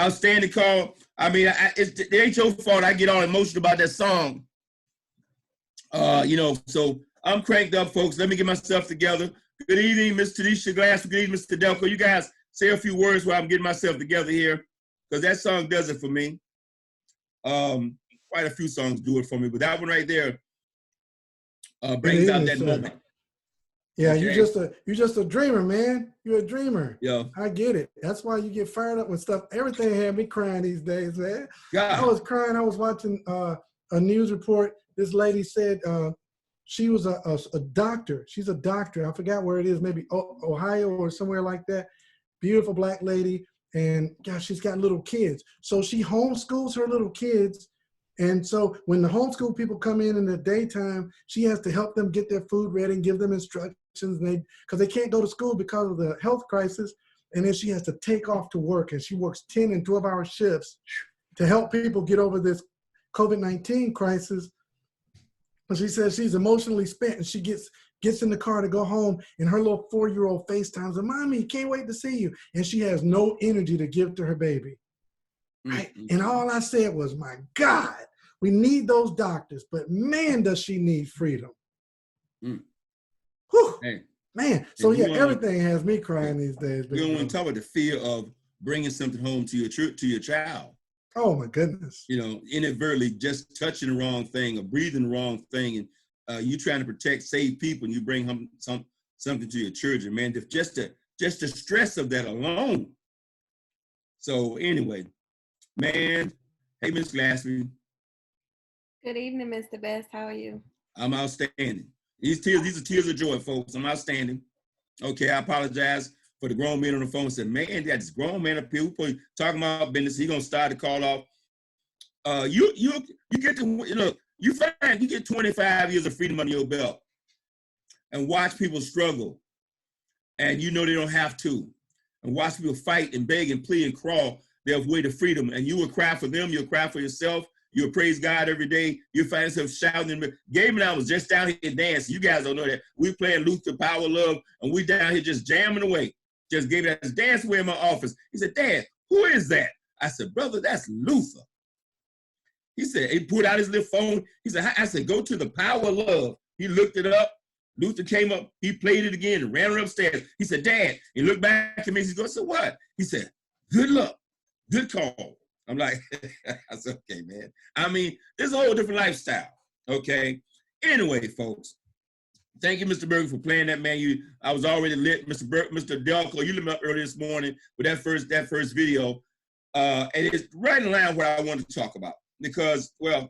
Outstanding call. I mean, it ain't your fault I get all emotional about that song. So I'm cranked up, folks. Let me get myself together. Good evening, Mr. Tanisha Glass. Good evening, Mr. Delco. You guys say a few words while I'm getting myself together here, because that song does it for me. Quite a few songs do it for me, but that one right there brings out that moment. Yeah, okay. You're just a dreamer, man. You're a dreamer. Yeah, I get it. That's why you get fired up with stuff. Everything had me crying these days, man. Yeah. I was crying. I was watching a news report. This lady said she was a doctor. She's a doctor. I forgot where it is, maybe Ohio or somewhere like that. Beautiful black lady. And gosh, she's got little kids. So she homeschools her little kids. And so when the homeschool people come in the daytime, she has to help them get their food ready and give them instructions, because they can't go to school because of the health crisis. And then she has to take off to work, and she works 10 and 12-hour shifts to help people get over this COVID-19 crisis. But she says she's emotionally spent, and she gets in the car to go home, and her little 4-year-old FaceTimes her, "Mommy, can't wait to see you." And she has no energy to give to her baby. Right? And all I said was, my God, we need those doctors, but man, does she need freedom. Whew. Hey. Man, so yeah, everything has me crying these days. You don't want to talk about the fear of bringing something home to your child. Oh my goodness. Inadvertently just touching the wrong thing or breathing the wrong thing, and you trying to protect, save people, and you bring home something to your children, man. Just the stress of that alone. So anyway, man, hey, Miss Glassby. Good evening, Mr. Best. How are you? I'm outstanding. These are tears of joy, folks. I'm outstanding. Okay, I apologize for the grown man on the phone. Said, man, they got this grown man up here who talking about business. He gonna start the call off. You get to you get 25 years of freedom under your belt, and watch people struggle, and they don't have to, and watch people fight and beg and plead and crawl their way to freedom. And you will cry for them. You'll cry for yourself. You'll praise God every day. You'll find yourself shouting. Gabe and I was just down here dancing. You guys don't know that. We playing Luther, Power, Love, and we down here just jamming away. Just Gabe and I was dancing away in my office. He said, "Dad, who is that?" I said, "Brother, that's Luther." He said, he pulled out his little phone. He said, I said, "Go to the Power of Love." He looked it up. Luther came up. He played it again and ran her upstairs. He said, "Dad," he looked back at me. He said, "What?" He said, "Good luck. Good call." I'm like, I said, okay, man. I mean, there's a whole different lifestyle, okay? Anyway, folks, thank you, Mr. Berger, for playing that, man. I was already lit. Mr. Delco, you lit me up early this morning with that first video. And it's right in line with what I wanted to talk about because, I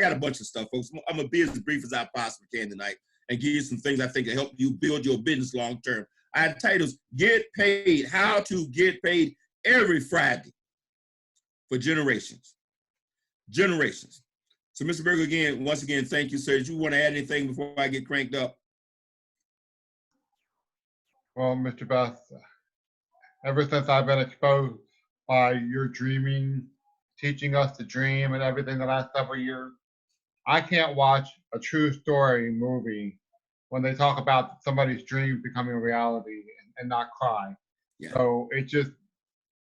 got a bunch of stuff, folks. I'm going to be as brief as I possibly can tonight and give you some things I think will help you build your business long term. I had titles, Get Paid, How to Get Paid Every Friday. For generations. So Mr. Berger, once again, thank you, sir. Did you want to add anything before I get cranked up? Well, Mr. Beth, ever since I've been exposed by your dreaming, teaching us to dream and everything the last several years, I can't watch a true story movie when they talk about somebody's dream becoming a reality and not cry. Yeah. So it just,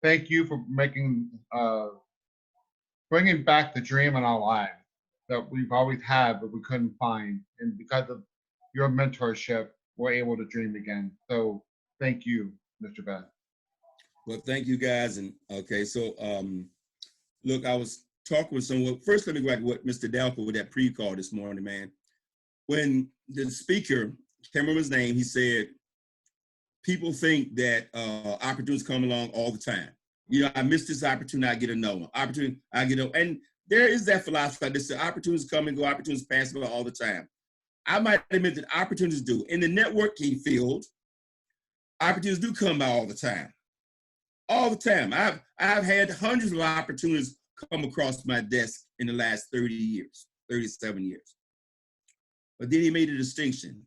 thank you for bringing back the dream in our lives that we've always had, but we couldn't find. And because of your mentorship, we're able to dream again. So thank you, Mr. Beth. Well, thank you guys. And okay, so look, I was talking with someone. First, let me go back to what Mr. Delco with that pre-call this morning, man. When the speaker, can't remember his name, he said, people think that opportunities come along all the time. I missed this opportunity, I get another one. Opportunity, I get another. And there is that philosophy. This opportunities come and go, opportunities pass by all the time. I might admit that opportunities do. In the networking field, opportunities do come by all the time. All the time. I've had hundreds of opportunities come across my desk in the last 37 years. But then he made a distinction.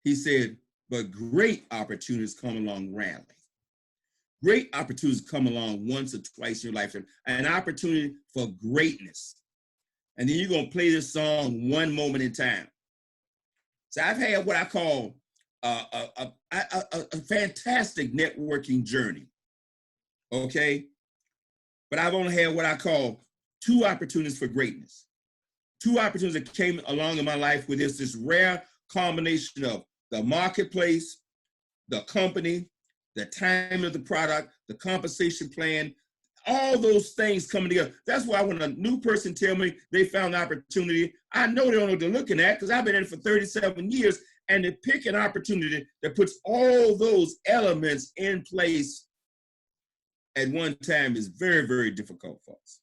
He said, but great opportunities come along rarely. Great opportunities come along once or twice in your lifetime. An opportunity for greatness. And then you're going to play this song one moment in time. So I've had what I call a fantastic networking journey. Okay? but I've only had what I call 2 opportunities for greatness. 2 opportunities that came along in my life where there's this rare combination of the marketplace, the company, the time of the product, the compensation plan, all those things coming together. That's why when a new person tell me they found an opportunity, I know they don't know what they're looking at because I've been in it for 37 years, and to pick an opportunity that puts all those elements in place at one time is very, very difficult for us.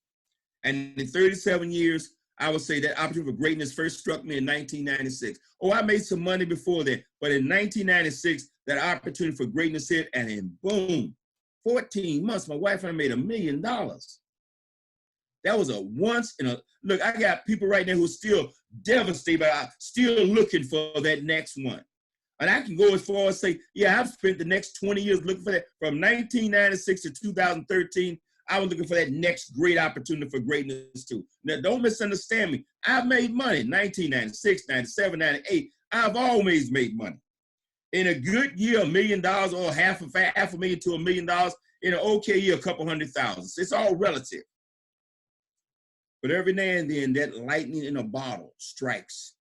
And in 37 years, I would say that opportunity for greatness first struck me in 1996. Oh, I made some money before that, but in 1996, that opportunity for greatness hit, and then boom, 14 months, my wife and I made $1 million. That was a once in a, look, I got people right now who are still devastated, but I'm still looking for that next one. And I can go as far as say, yeah, I've spent the next 20 years looking for that. From 1996 to 2013, I was looking for that next great opportunity for greatness too. Now, don't misunderstand me. I've made money, 1996, 97, 98. I've always made money. In a good year, $1 million or half a million to $1 million. In an okay year, a couple $100,000. It's all relative. But every now and then, that lightning in a bottle strikes.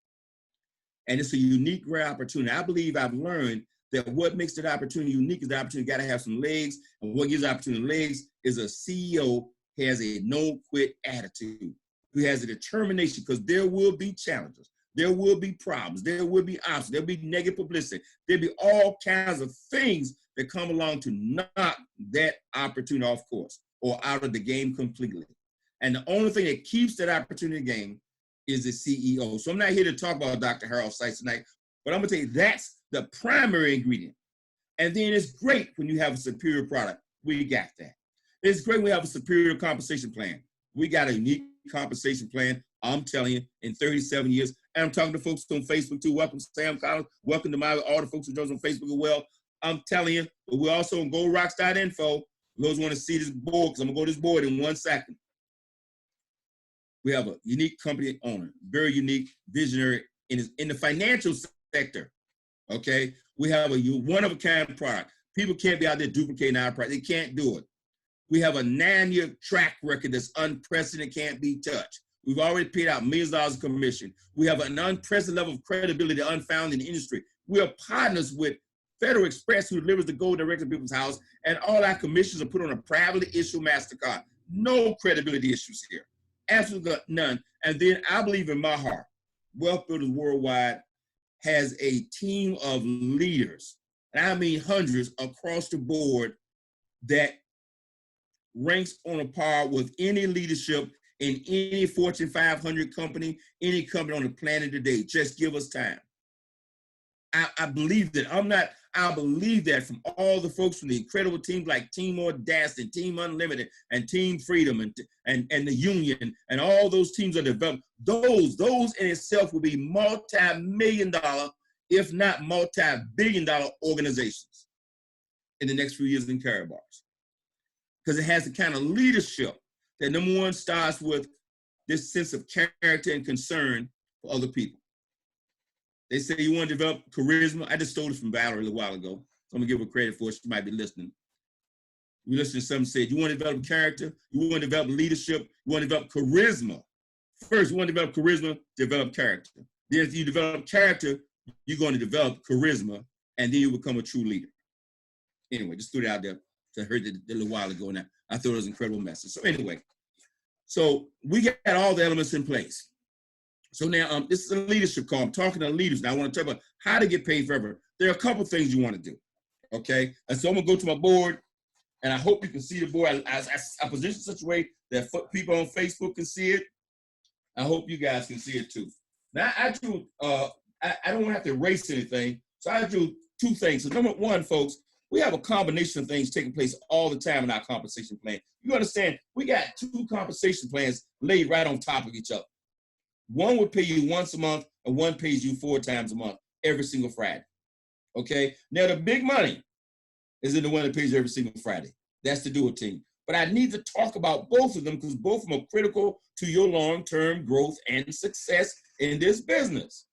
And it's a unique, rare opportunity. I believe I've learned that what makes that opportunity unique is the opportunity got to have some legs. And what gives the opportunity legs is a CEO who has a no-quit attitude, who has a determination, because there will be challenges. There will be problems. There will be obstacles. There'll be negative publicity. There'll be all kinds of things that come along to knock that opportunity off course or out of the game completely. And the only thing that keeps that opportunity game is the CEO. So I'm not here to talk about Dr. Harold Sykes tonight, but I'm gonna tell you that's the primary ingredient. And then it's great when you have a superior product. We got that. It's great when we have a superior compensation plan. We got a unique compensation plan, I'm telling you, in 37 years. And I'm talking to folks on Facebook too. Welcome, Sam Collins. Welcome to all the folks who join us on Facebook as well. I'm telling you, but we're also on GoRocks.info. Those want to see this board, because I'm gonna go to this board in 1 second. We have a unique company owner, very unique, visionary in the financial sector, okay? We have a one-of-a-kind product. People can't be out there duplicating our product. They can't do it. We have a 9-year track record that's unprecedented, can't be touched. We've already paid out millions of dollars of commission. We have an unprecedented level of credibility unfound in the industry. We are partners with Federal Express, who delivers the gold direct to people's house, and all our commissions are put on a privately issued MasterCard. No credibility issues here. Absolutely none. And then I believe in my heart, Wealth Builders Worldwide has a team of leaders, and I mean hundreds across the board, that ranks on a par with any leadership in any Fortune 500 company, any company on the planet today. Just give us time. I believe that. I believe that from all the folks from the incredible teams like Team Audacity, Team Unlimited, and Team Freedom, and the Union, and all those teams are developed. Those in itself will be multi-million-dollar, if not multi-billion-dollar organizations in the next few years in Karatbars. Because it has the kind of leadership that, number one, starts with this sense of character and concern for other people. They say you want to develop charisma. I just stole it from Valerie a little while ago, so I'm gonna give her credit for it. She might be listening. We listened to something said, you want to develop character, you want to develop leadership, you want to develop charisma. First, you want to develop charisma, develop character. Then if you develop character, you're going to develop charisma, and then you become a true leader. Anyway, just threw it out there. I heard it a little while ago, and I thought it was an incredible message. So anyway, so we got all the elements in place. So now this is a leadership call. I'm talking to leaders. Now I want to talk about how to get paid forever. There are a couple things you want to do, okay? And so I'm gonna go to my board, and I hope you can see the board. I position such a way that people on Facebook can see it. I hope you guys can see it too. Now I drew, I don't have to erase anything, so I drew 2 things. So number 1, folks, we have a combination of things taking place all the time in our compensation plan. You understand, we got 2 compensation plans laid right on top of each other. One would pay you once a month, and one pays you 4 times a month, every single Friday. Okay? Now, the big money is in the one that pays you every single Friday. That's the dual team. But I need to talk about both of them, because both of them are critical to your long-term growth and success in this business.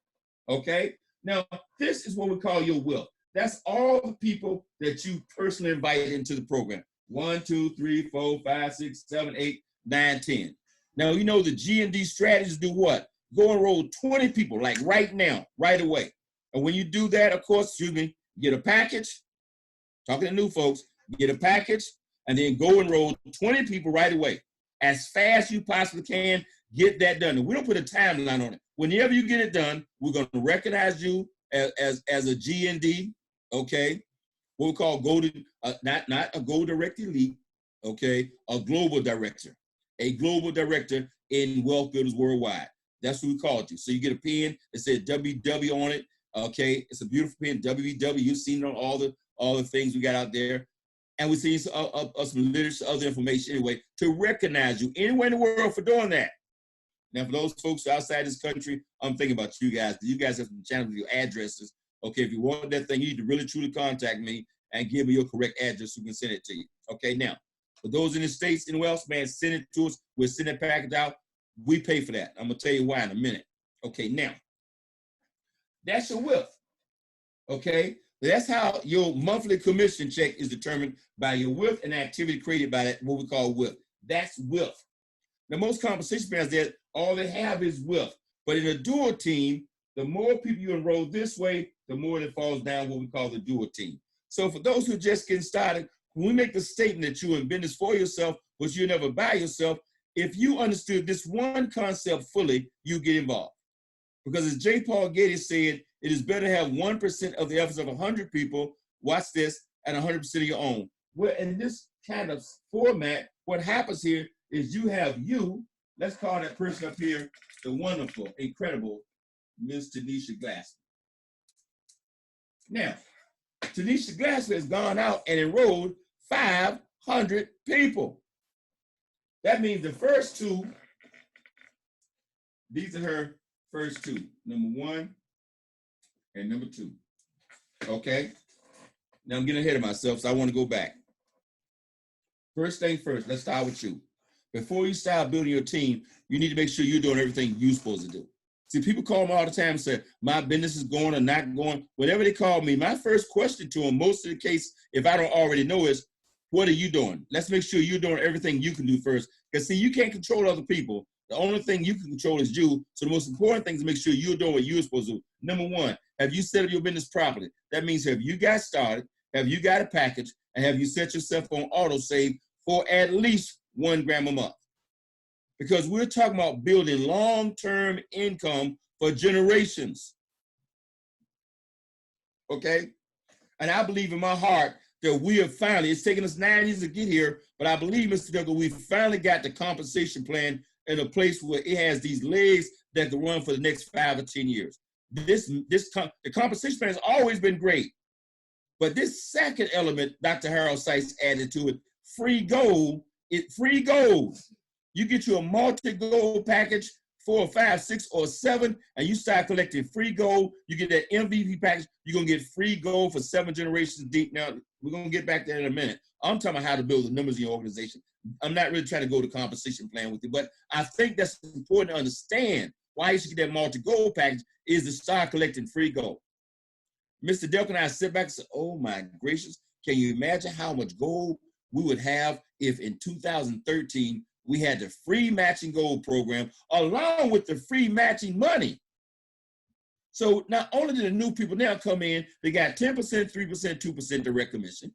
Okay? Now, this is what we call your wealth. That's all the people that you personally invite into the program. 1, 2, 3, 4, 5, 6, 7, 8, 9, 10. Now, you know the G&D strategies do what? Go enroll 20 people, like right now, right away. And when you do that, of course, get a package, talking to new folks, get a package, and then go enroll 20 people right away. As fast as you possibly can, get that done. And we don't put a timeline on it. Whenever you get it done, we're going to recognize you as a G&D, okay? What we call not a Gold Direct Elite, okay? A global director in Wealth Builders Worldwide. That's what we called you. So you get a pen that says WW on it, okay? It's a beautiful pen, WBW. You've seen it on all the things we got out there. And we see some literature, other information anyway, to recognize you anywhere in the world for doing that. Now, for those folks outside this country, I'm thinking about you guys. You guys have some channels with your addresses. Okay, if you want that thing, you need to really, truly contact me and give me your correct address so we can send it to you. Okay, now, for those in the States and Wales, man, send it to us. We'll send that package out. We pay for that. I'm going to tell you why in a minute. Okay, now, that's your WIF. Okay, that's how your monthly commission check is determined by your WIF and activity created by that, what we call WIF. That's WIF. Now, most compensation plans, that all they have is WIF. But in a dual team, the more people you enroll this way, the more it falls down what we call the dual team. So for those who are just getting started, when we make the statement that you're in business for yourself, but you're never by yourself, if you understood this one concept fully, you get involved. Because as J. Paul Getty said, it is better to have 1% of the efforts of 100 people, watch this, and 100% of your own. Well, in this kind of format, what happens here is you have you, let's call that person up here, the wonderful, incredible Miss Tanisha Glassman. Now, Tanisha Glassman has gone out and enrolled 500 people. That means the first two, these are her first two, number 1 and number 2. Okay? Now I'm getting ahead of myself, so I want to go back. First thing first, let's start with you. Before you start building your team, you need to make sure you're doing everything you're supposed to do. See, people call me all the time and say, my business is going or not going. Whatever they call me, my first question to them, most of the case, if I don't already know, is, what are you doing? Let's make sure you're doing everything you can do first. Because, see, you can't control other people. The only thing you can control is you. So the most important thing is to make sure you're doing what you're supposed to do. Number 1, have you set up your business properly? That means, have you got started? Have you got a package? And have you set yourself on auto save for at least $1 grand a month? Because we're talking about building long-term income for generations. Okay? And I believe in my heart that we have finally, it's taken us 9 years to get here, but I believe, Mr. Douglas, we finally got the compensation plan in a place where it has these legs that can run for the next 5 or 10 years. The compensation plan has always been great. But this second element, Dr. Harold Sykes added to it, free gold. You get you a multi-gold package, 4 or 5, 6 or 7, and you start collecting free gold. You get that MVP package. You're going to get free gold for 7 generations deep. Now, we're going to get back there in a minute. I'm talking about how to build the numbers in your organization. I'm not really trying to go to compensation plan with you, but I think that's important to understand. Why you should get that multi-gold package is to start collecting free gold. Mr. Delk and I sit back and say, oh my gracious, can you imagine how much gold we would have if in 2013 we had the free matching gold program along with the free matching money? So not only do the new people now come in, they got 10%, 3%, 2% direct commission.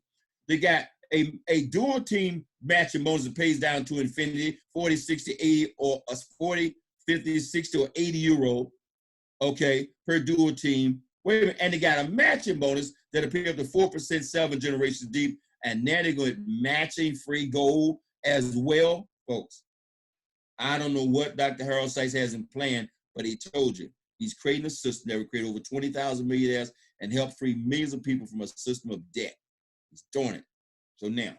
They got a dual team matching bonus that pays down to infinity, 40, 60, 80, or 40, 50, 60, or 80 euro, okay, per dual team. Wait a minute, and they got a matching bonus that'll pay up to 4%, 7 generations deep, and now they're going to matching free gold as well, folks. I don't know what Dr. Harold Sykes has in plan, but he told you he's creating a system that will create over 20,000 millionaires and help free millions of people from a system of debt. He's doing it. So now,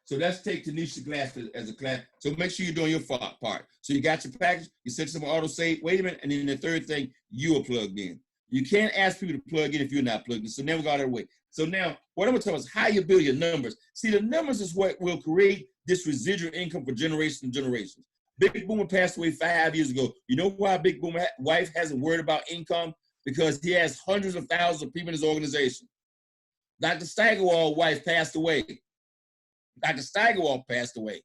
so let's take Tanisha Glass as a class. So make sure you're doing your part. So you got your package, you set some auto save, wait a minute, and then the third thing, you are plugged in. You can't ask people to plug in if you're not plugged in. So now we got our way. So now, what I'm gonna tell you is how you build your numbers. See, the numbers is what will create this residual income for generations and generations. Big Boomer passed away 5 years ago. You know why Big Boomer wife hasn't worried about income? Because he has hundreds of thousands of people in his organization. Dr. Steigerwald's wife passed away. Dr. Steigerwald passed away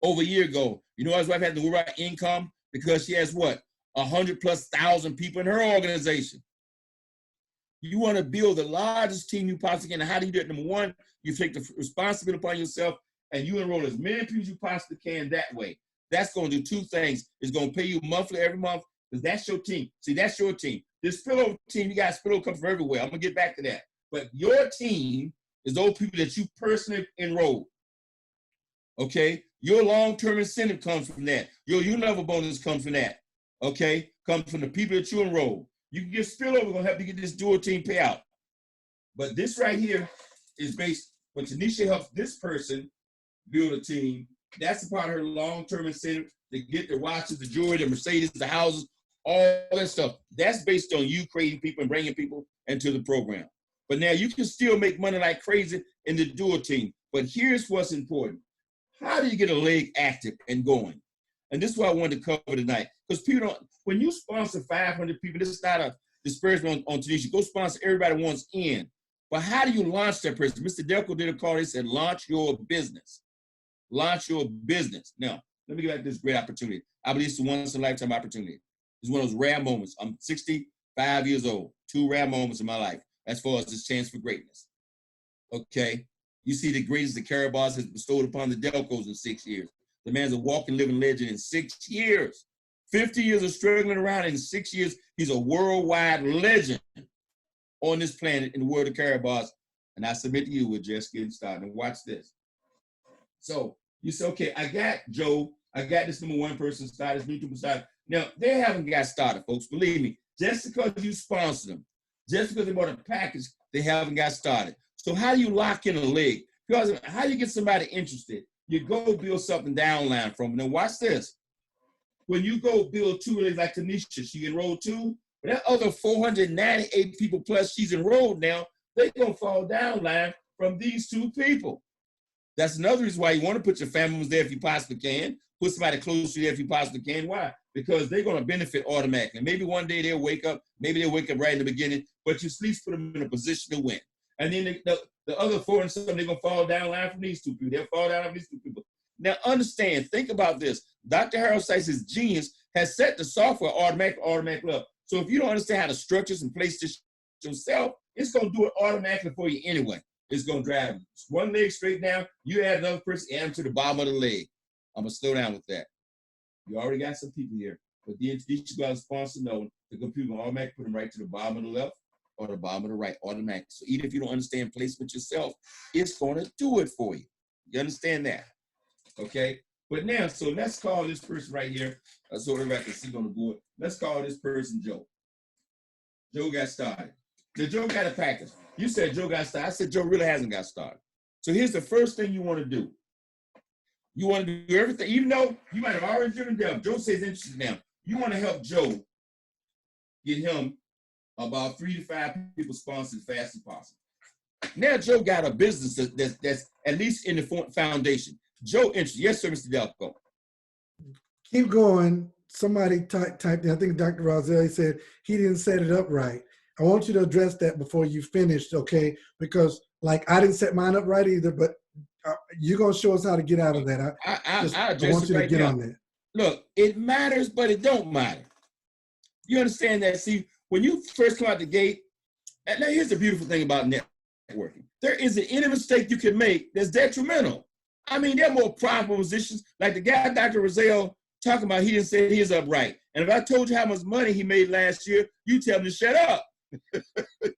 over a year ago. You know, his wife had to worry about income because she has what? 100,000+ people in her organization. You want to build the largest team you possibly can. And how do you do it? Number one, you take the responsibility upon yourself and you enroll as many people as you possibly can that way. That's going to do two things. It's going to pay you monthly every month because that's your team. See, that's your team. This spillover team, you got spillover come from everywhere. I'm going to get back to that. But your team is those people that you personally enroll. Okay? Your long-term incentive comes from that. Your U-level bonus comes from that. Okay? Comes from the people that you enroll. You can get spillover, going to help you get this dual team payout. But this right here is based, when Tanisha helps this person build a team, that's a part of her long-term incentive to get the watches, the jewelry, the Mercedes, the houses, all that stuff. That's based on you creating people and bringing people into the program. But now you can still make money like crazy in the dual team. But here's what's important. How do you get a leg active and going? And this is what I wanted to cover tonight. Because people don't, when you sponsor 500 people, this is not a disparagement on Tanisha. Go sponsor everybody once in. But how do you launch that person? Mr. Delco did a call, he said, launch your business. Launch your business. Now, let me give you this great opportunity. I believe it's a once-in-a-lifetime opportunity. It's one of those rare moments. I'm 65 years old. 2 rare moments in my life as far as this chance for greatness. Okay? You see the greatest the Carabas has bestowed upon the Delcos in 6 years. The man's a walking, living legend in 6 years. 50 years of struggling around. In 6 years, he's a worldwide legend on this planet in the world of Carabas. And I submit to you, we're just getting started. And watch this. So you say, okay, I got Joe. I got this number one person started, this new people started. Now, they haven't got started, folks. Believe me, just because you sponsor them, just because they bought a package, they haven't got started. So how do you lock in a leg? Because how do you get somebody interested? You go build something downline from them. Now watch this. When you go build 2 legs like Tanisha, she enrolled 2, but that other 498 people plus she's enrolled now, they're going to fall downline from these 2 people. That's another reason why you want to put your family members there if you possibly can. Put somebody close to you if you possibly can. Why? Because they're going to benefit automatically. Maybe one day they'll wake up. Maybe they'll wake up right in the beginning, but you at least put them in a position to win. And then the other 4 and something, they're going to fall down line from these 2 people. They'll fall down from these 2 people. Now, understand, think about this. Dr. Harold Sykes' genius has set the software automatically up. So if you don't understand how to structure and place this yourself, it's going to do it automatically for you anyway. It's going to drive you. One leg straight down, you add another person, add them to the bottom of the leg. I'm going to slow down with that. You already got some people here, but then each got a sponsor, no, the computer will automatically put them right to the bottom of the left or the bottom of the right, automatic. So even if you don't understand placement yourself, it's going to do it for you. You understand that? Okay? But now, so let's call this person right here, so everybody can see on the board. Let's call this person Joe. Joe got started. The Joe got a package. You said Joe got started. I said Joe really hasn't got started. So here's the first thing you want to do. You want to do everything, even though you might have already driven down. Joe says interested now. You want to help Joe get him about 3 to 5 people sponsored as fast as possible. Now Joe got a business that's at least in the foundation. Joe interested. Yes, sir, Mr. Delco. Keep going. Somebody typed in, I think Dr. Roselli said he didn't set it up right. I want you to address that before you finish, okay? Because like I didn't set mine up right either, but you're going to show us how to get out of that. I want you to get on that. Look, it matters, but it don't matter. You understand that? See, when you first come out the gate, and now here's the beautiful thing about networking. There isn't any mistake you can make that's detrimental. I mean, there are more profitable positions. Like the guy, Dr. Rozelle, talking about he didn't say his up right. And if I told you how much money he made last year, you tell him to shut up. He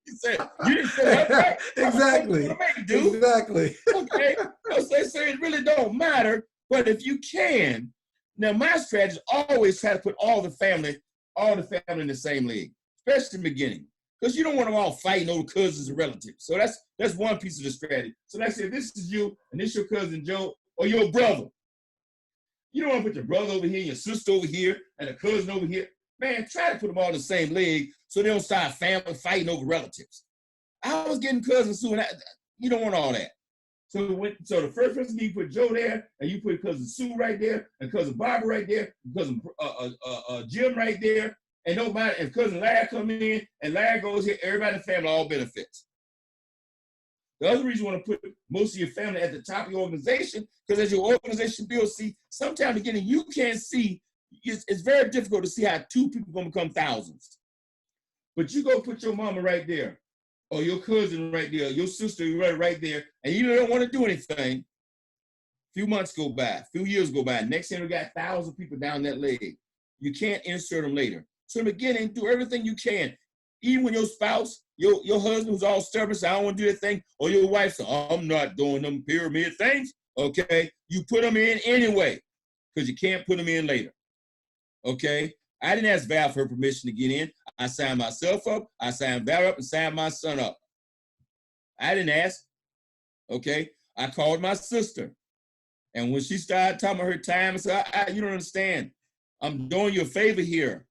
said, you didn't set it up right. Exactly. Exactly. Okay. So it really don't matter. But if you can, now my strategy is always try to put all the family in the same league, especially in the beginning. Because you don't want them all fighting over cousins and relatives. So that's one piece of the strategy. So like I said, this is you, and this your cousin Joe, or your brother. You don't want to put your brother over here, your sister over here, and a cousin over here. Man, try to put them all in the same league so they don't start family fighting over relatives. I was getting cousins too, and you don't want all that. So the first person you put Joe there, and you put cousin Sue right there, and cousin Barbara right there, and cousin Jim right there, and nobody, and cousin Larry come in, and Larry goes here, everybody in the family all benefits. The other reason you want to put most of your family at the top of your organization, because as your organization builds, see, sometimes beginning you can't see, it's very difficult to see how two people are going to become thousands. But you go put your mama right there, or your cousin right there, your sister right there, and you don't want to do anything. A few months go by, a few years go by. Next thing we got 1,000 people down that leg. You can't insert them later. So in the beginning, do everything you can. Even when your spouse, your husband who's all stubborn, say, I don't want to do that thing, or your wife says, I'm not doing them pyramid things, okay? You put them in anyway, because you can't put them in later, okay? I didn't ask Val for her permission to get in. I signed myself up, I signed Val up, and signed my son up. I didn't ask, okay? I called my sister, and when she started talking about her time, I said, you don't understand. I'm doing you a favor here.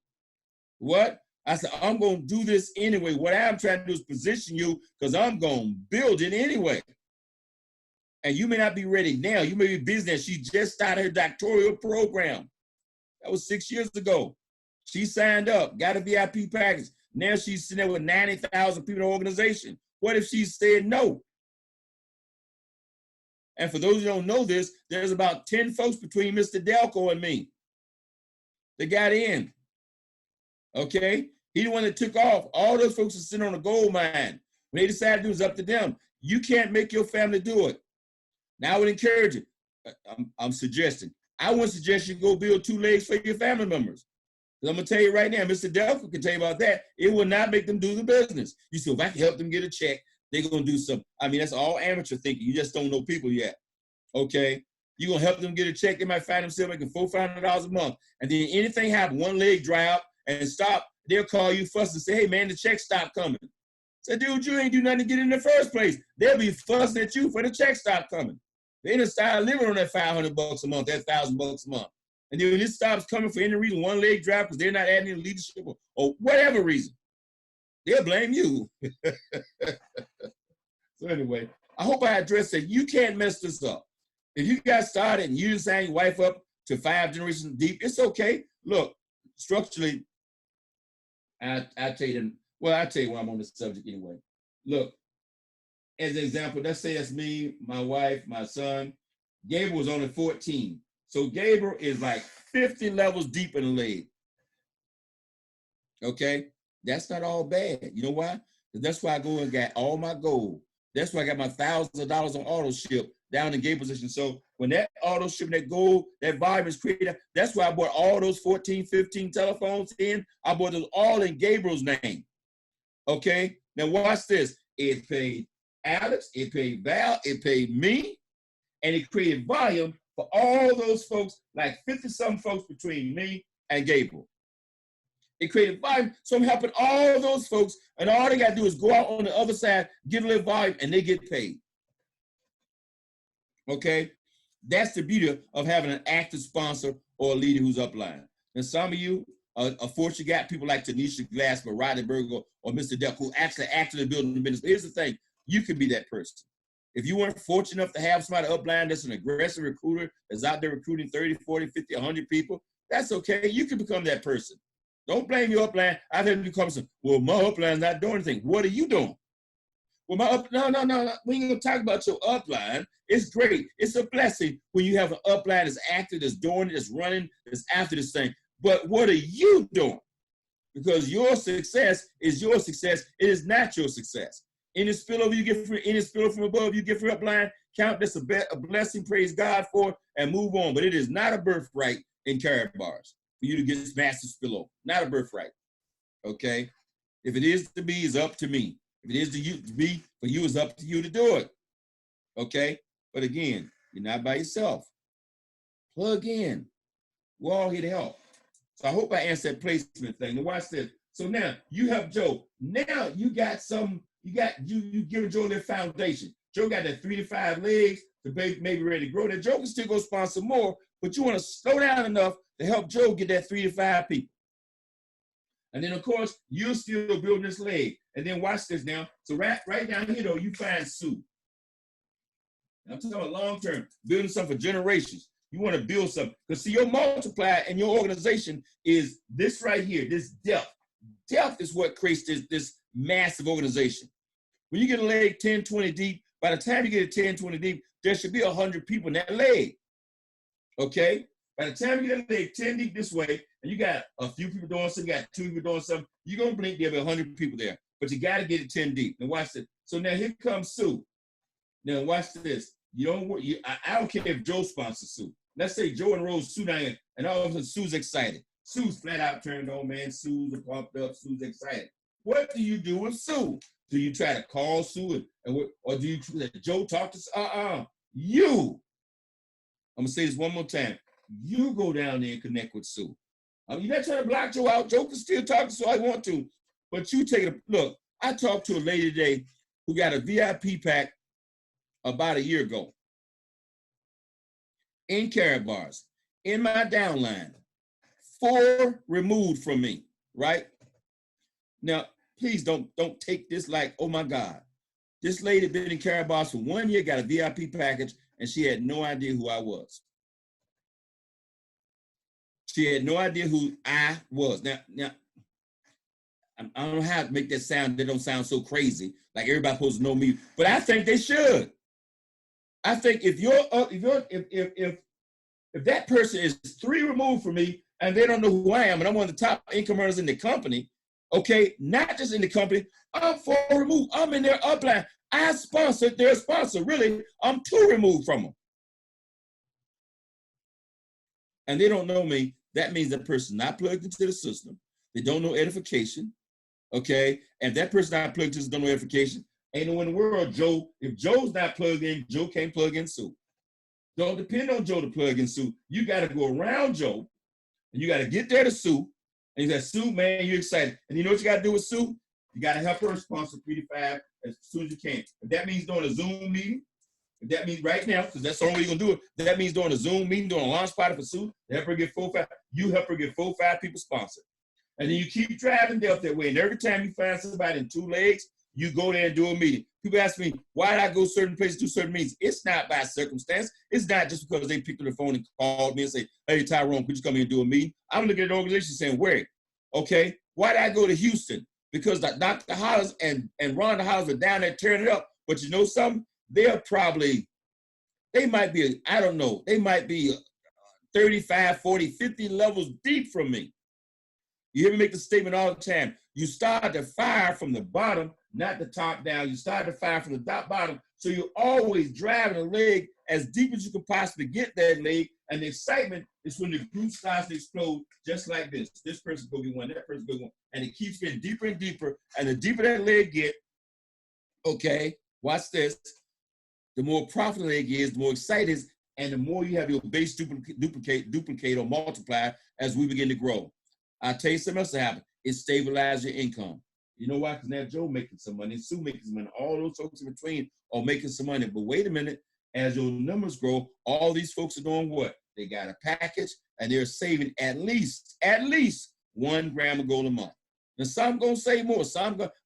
What? I said, I'm going to do this anyway. What I'm trying to do is position you because I'm going to build it anyway. And you may not be ready now. You may be busy now. She just started her doctoral program. That was 6 years ago. She signed up, got a VIP package. Now she's sitting there with 90,000 people in the organization. What if she said no? And for those who don't know this, there's about 10 folks between Mr. Delco and me that got in. Okay? He the one that took off. All those folks are sitting on a gold mine. When they decide to do it's up to them. You can't make your family do it. Now I would encourage you. I'm suggesting. I would suggest you go build 2 legs for your family members. I'm going to tell you right now, Mr. Delco can tell you about that. It will not make them do the business. You see, if I can help them get a check, they're going to do something. I mean, that's all amateur thinking. You just don't know people yet. Okay? You're going to help them get a check. They might find themselves making $400, $500 a month. And then anything happen, one leg dry out and stop, they'll call you fuss and say, hey, man, the check stopped coming. Say, dude, you ain't do nothing to get in the first place. They'll be fussing at you for the check stopped coming. They done start living on that $500 a month, that $1,000 a month. And then when it stops coming for any reason, one leg drop because they're not adding any leadership or whatever reason, they'll blame you. So anyway, I hope I addressed that. You can't mess this up. If you got started and you didn't sign your wife up to 5 generations deep, it's okay. Look, structurally, I tell you, I'll tell you why I'm on this subject anyway. Look, as an example, let's say that's me, my wife, my son. Gabriel was only 14. So Gabriel is like 50 levels deep in the leg. Okay? That's not all bad. You know why? That's why I go and got all my gold. That's why I got my $1,000s on auto ship down in Gabriel position. So when that auto ship, that gold, that volume is created, that's why I bought all those 14, 15 telephones in. I bought those all in Gabriel's name. Okay? Now watch this. It paid Alex, it paid Val, it paid me, and it created volume for all those folks, like 50-some folks between me and Gabriel. It created volume, so I'm helping all those folks, and all they got to do is go out on the other side, get a little volume, and they get paid. Okay? That's the beauty of having an active sponsor or a leader who's upline. And some of you, unfortunately, got people like Tanisha Glassman, Rodney Berger, or Mr. Depp, who actually actively building the business. But here's the thing, you can be that person. If you weren't fortunate enough to have somebody upline that's an aggressive recruiter that's out there recruiting 30, 40, 50, 100 people, that's okay. You can become that person. Don't blame your upline. I've had you come and say, well, my upline's not doing anything. What are you doing? Well, no. We ain't going to talk about your upline. It's great. It's a blessing when you have an upline that's active, that's doing it, that's running, that's after this thing. But what are you doing? Because your success is your success. It is not your success. Any spillover you get from any spillover from above you get from upline, count this a blessing, praise God for it, and move on. But it is not a birthright in Carrot Bars for you to get this massive spillover. Not a birthright. Okay? If it is to be, it's up to me. If it is to be, for you, it's up to you to do it. Okay? But again, you're not by yourself. Plug in. We're all here to help. So I hope I answered that placement thing. Now watch this. So now you help Joe. Now you got some. You give Joe their foundation. Joe got that 3 to 5 legs to maybe ready to grow. That Joe can still go sponsor more, but you want to slow down enough to help Joe get that 3 to 5 people. And then of course you're still building this leg. And then watch this now. So right down here though, you find Sue. I'm talking about long term, building something for generations. You want to build something. Because see, your multiplier in your organization is this right here, this depth. Depth is what creates this massive organization. When you get a leg 10, 20 deep, By the time you get to 10, 20 deep, there should be 100 people in that leg. Okay? By the time you get that leg 10 deep this way, and you got a few people doing something, you got 2 people doing something, you're going to blink, there'll be 100 people there. But you got to get it 10 deep. Now watch this. So now here comes Sue. Now watch this. You don't work. I don't care if Joe sponsors Sue. Let's say Joe and Rose Sue down here, and all of a sudden Sue's excited. Sue's flat out turned on, man. Sue's pumped up. Sue's excited. What do you do with Sue? Do you try to call Sue, or do you let Joe talk to Sue? You. I'm gonna say this one more time. You go down there and connect with Sue. You're not trying to block Joe out. Joe can still talk to Sue I want to, but you take it. Look, I talked to a lady today who got a VIP pack about a year ago in Carrot Bars, in my downline, 4 removed from me, right? Now, please don't take this like, oh my God. This lady been in Carrot Bars for 1 year, got a VIP package, and she had no idea who I was. She had no idea who I was. Now, I don't know how to make that sound. That don't sound so crazy, like everybody's supposed to know me, but I think they should. I think if that person is 3 removed from me and they don't know who I am, and I'm one of the top income earners in the company, okay, not just in the company, I'm 4 removed. I'm in their upline. I sponsored their sponsor. Really, I'm 2 removed from them. And they don't know me. That means that person not plugged into the system. They don't know edification, okay? And that person not plugged into the system, don't know edification. Ain't no in the world, Joe. If Joe's not plugged in, Joe can't plug in Sue. Don't depend on Joe to plug in Sue. You got to go around Joe, and you got to get there to Sue. And you say, Sue, man, you're excited. And you know what you got to do with Sue? You got to help her sponsor 3 to 5 as soon as you can. If that means doing a Zoom meeting, if that means right now, because that's the only way you're going to do it, that means doing a Zoom meeting, doing a launch party for Sue, help her get 4 or 5, you help her get 4 or 5 people sponsored. And then you keep driving Delta that way. And every time you find somebody in 2 legs, you go there and do a meeting. People ask me, why did I go certain places, do certain meetings? It's not by circumstance. It's not just because they picked up the phone and called me and say, hey, Tyrone, could you come here and do a meeting? I'm looking at an organization saying, where? Okay, why did I go to Houston? Because Dr. Hollis and Rhonda Hollis are down there tearing it up. But you know something? They might be, I don't know, they might be 35, 40, 50 levels deep from me. You hear me make the statement all the time. You start to fire from the bottom, not the top down. You start to fire from the top bottom. So you're always driving a leg as deep as you can possibly get that leg. And the excitement is when the group starts to explode just like this. This person's going to be one, that person's going to be one. And it keeps getting deeper and deeper. And the deeper that leg get, okay, watch this, the more profitable the leg is, the more excited it is, and the more you have your base duplicate or multiply as we begin to grow. I'll tell you something else that happens. It stabilizes your income. You know why? Because now Joe making some money, Sue making some money, all those folks in between are making some money. But wait a minute, as your numbers grow, all these folks are doing what? They got a package and they're saving at least 1 gram of gold a month. Now some gonna save more.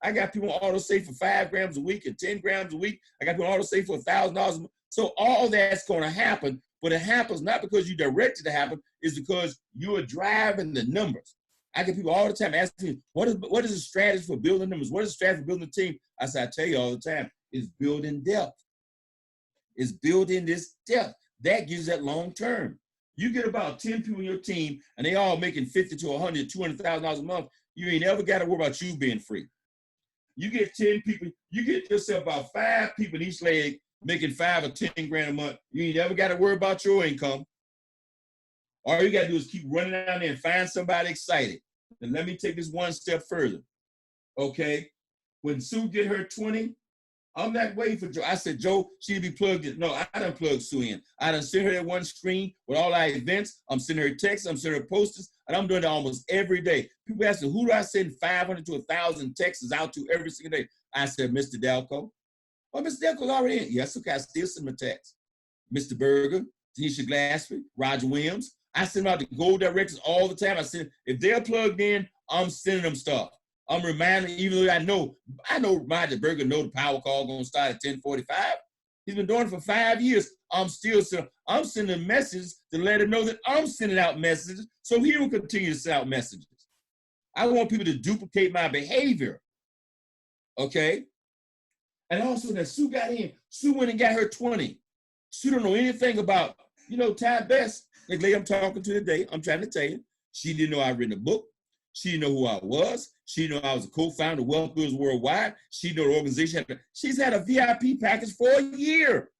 I got people on auto save for 5 grams a week and 10 grams a week. I got people on auto save for $1,000 a month. So all that's gonna happen, but it happens not because you directed it to happen, it's because you are driving the numbers. I get people all the time asking me, what is the strategy for building numbers? What is the strategy for building a team? I say, I tell you all the time, it's building depth. It's building this depth. That gives that long term. You get about 10 people in your team and they all making 50 to 100, $200,000 a month. You ain't ever got to worry about you being free. You get 10 people, you get yourself about 5 people in each leg making 5 or 10 grand a month. You ain't ever got to worry about your income. All you got to do is keep running down there and find somebody excited. And let me take this one step further. Okay. When Sue get her 20, I'm not waiting for Joe. I said, Joe, she'll be plugged in. No, I done plugged Sue in. I done sent her that one screen with all our events. I'm sending her texts. I'm sending her posters. And I'm doing that almost every day. People ask me, who do I send 500 to 1,000 texts out to every single day? I said, Mr. Delco. Well, Mr. Delco's already in. Yes, okay, I still send him a text. Mr. Berger, Tanisha Glassford, Roger Williams. I send them out to gold directors all the time. I send, if they're plugged in, I'm sending them stuff. I'm reminding, even though I know Roger Berger know the power call gonna start at 10:45. He's been doing it for 5 years. I'm sending messages to let him know that I'm sending out messages so he will continue to send out messages. I want people to duplicate my behavior, okay? And also that Sue got in. Sue went and got her 20. Sue don't know anything about, Ty Best, the lady I'm talking to today, I'm trying to tell you, she didn't know I'd written a book. She didn't know who I was. She didn't know I was a co-founder of Wealth Builders Worldwide. She didn't know the organization. She's had a VIP package for a year.